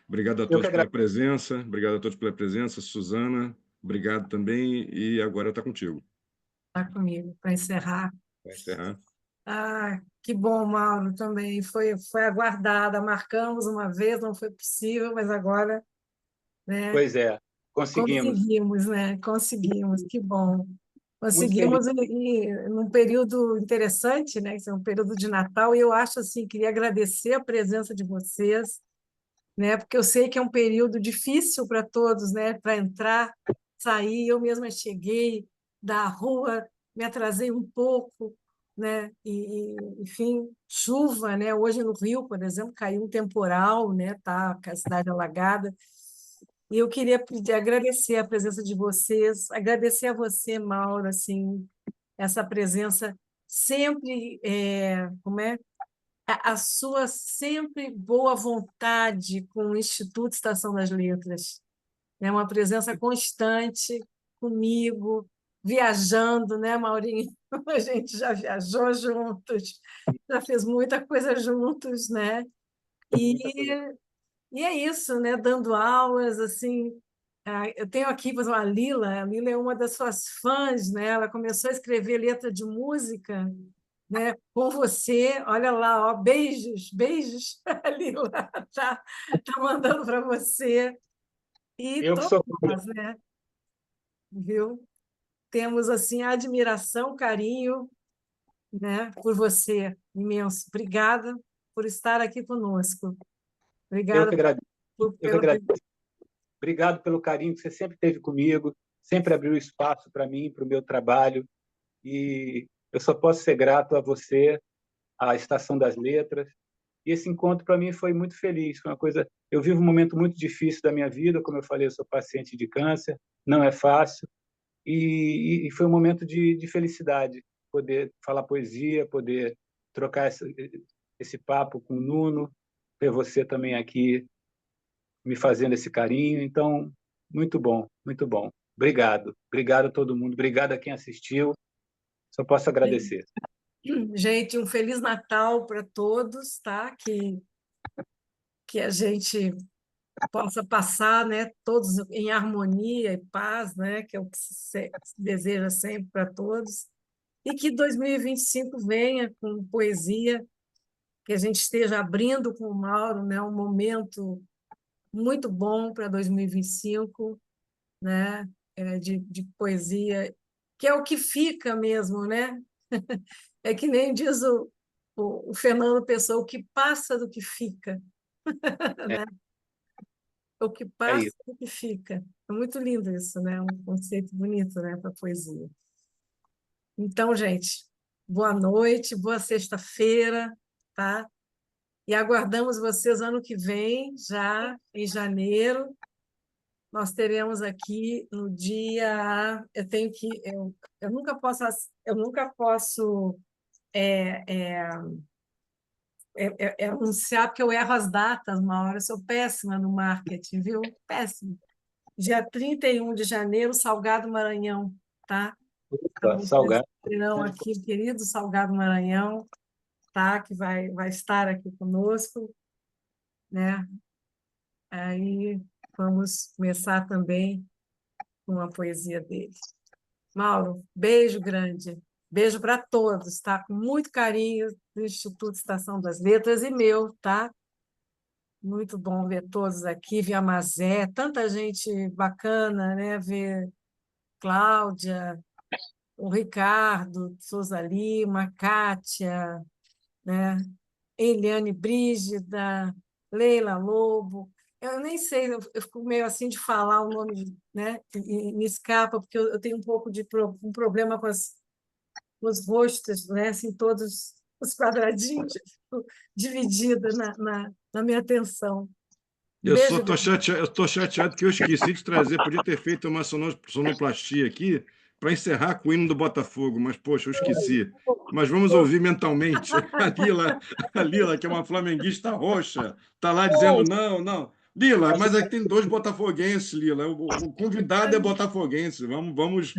Obrigado a Eu que todos pela agradeço. presença. Obrigado a todos pela presença. Suzana, obrigado também. E agora está contigo. Está comigo para encerrar. Vai encerrar. Que bom, Mauro, também. Foi aguardada. Marcamos uma vez, não foi possível, mas agora, né, Pois é, conseguimos. conseguimos, né? Conseguimos, que bom. Muito feliz. Conseguimos num período interessante, né? Que é um período de Natal, e eu acho assim, queria agradecer a presença de vocês, né? Porque eu sei que é um período difícil para todos, né? Para entrar, sair. Eu mesma cheguei da rua, me atrasei um pouco, né? Enfim, chuva, né? Hoje no Rio, por exemplo, caiu um temporal, né? Tá com a cidade alagada. E eu queria agradecer a presença de vocês, agradecer a você, Mauro, assim, essa presença sempre, como é? A sua sempre boa vontade com o Instituto Estação das Letras. É uma presença constante comigo, viajando, né, Maurinho? A gente já viajou juntos, já fez muita coisa juntos, né? E, e é isso, né? Dando aulas, assim. Eu tenho aqui, por exemplo, a Lila é uma das suas fãs, né? Ela começou a escrever letra de música, né? Com você, olha lá, ó, beijos, beijos, a Lila tá mandando para você e Eu que todos sou. nós, né? Viu? Temos assim admiração, carinho, né? Por você, imenso. Obrigada por estar aqui conosco. Eu Obrigada que agradeço. Eu que pela agradeço. Obrigado pelo carinho que você sempre teve comigo, sempre abriu espaço para mim, para o meu trabalho. E eu só posso ser grato a você, à Estação das Letras. E esse encontro para mim foi muito feliz, foi uma coisa. Eu vivo um momento muito difícil da minha vida, como eu falei, eu sou paciente de câncer, não é fácil, e foi um momento de felicidade, poder falar poesia, poder trocar esse papo com o Nuno, ter você também aqui me fazendo esse carinho. Então, muito bom, muito bom. Obrigado, obrigado a todo mundo, obrigado a quem assistiu. Só posso agradecer. gente, um Feliz Natal para todos, tá? Que a gente possa passar, né, todos em harmonia e paz, né, que é o que se deseja sempre para todos. E que 2025 venha com poesia, que a gente esteja abrindo com o Mauro, né, um momento muito bom para 2025, né, de poesia, que é o que fica mesmo, né? É que nem diz o Fernando Pessoa, o que passa do que fica, É, né? O que é passa isso. do que fica. É muito lindo isso, né? Um conceito bonito, né, para poesia. Então, gente, boa noite, boa sexta-feira, tá? E aguardamos vocês ano que vem, já em janeiro. Nós teremos aqui no dia. Eu nunca posso anunciar, porque eu erro as datas, uma hora eu sou péssima no marketing, viu? Péssima. dia 31 de janeiro, Salgado Maranhão, tá? Salgado. Não, aqui, querido Salgado Maranhão, tá? Que vai estar aqui conosco, né? Aí vamos começar também com a poesia dele. Mauro, beijo grande. Beijo para todos, tá? Com muito carinho do Instituto Estação das Letras e meu, tá? Muito bom ver todos aqui, ver a Mazé, tanta gente bacana, né? Ver Cláudia, o Ricardo Souza Lima, a Kátia, né? Eliane Brígida, Leila Lobo. Eu nem sei, eu fico meio assim de falar o nome, né? E me escapa, porque eu tenho um pouco de um problema com os rostos, né? Assim, todos os quadradinhos, dividida na minha atenção. Eu Beijo estou chateado que eu esqueci de trazer. Podia ter feito uma sonoplastia aqui para encerrar com o hino do Botafogo, mas, poxa, eu esqueci. Mas vamos ouvir mentalmente. A Lila, que é uma flamenguista roxa, está lá dizendo não, não. Lila, mas aqui tem 2 botafoguenses, Lila. O convidado é botafoguense. Vamos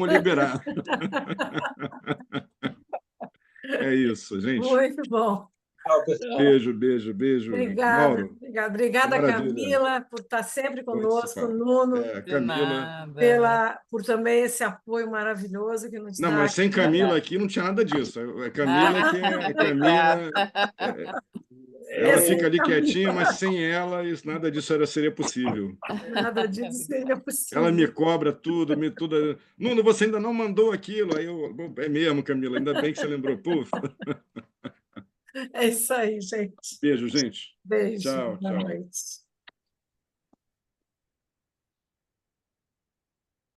liberar. É isso, gente. Muito bom. Beijo, beijo, beijo. Obrigada, Mauro. obrigada, Maravilha. Camila, por estar sempre conosco, Nuno, Camila. por também esse apoio maravilhoso que nos Não, dá mas sem aqui. Camila aqui não tinha nada disso. A Camila que é Camila. Ela fica ali quietinha, mas sem ela, nada disso seria possível. Nada disso seria possível. Ela me cobra tudo, tudo. Nuno, você ainda não mandou aquilo. Aí é mesmo, Camila, ainda bem que você lembrou. Puf. É isso aí, gente. Beijo, gente. Beijo. Tchau, Boa tchau. noite.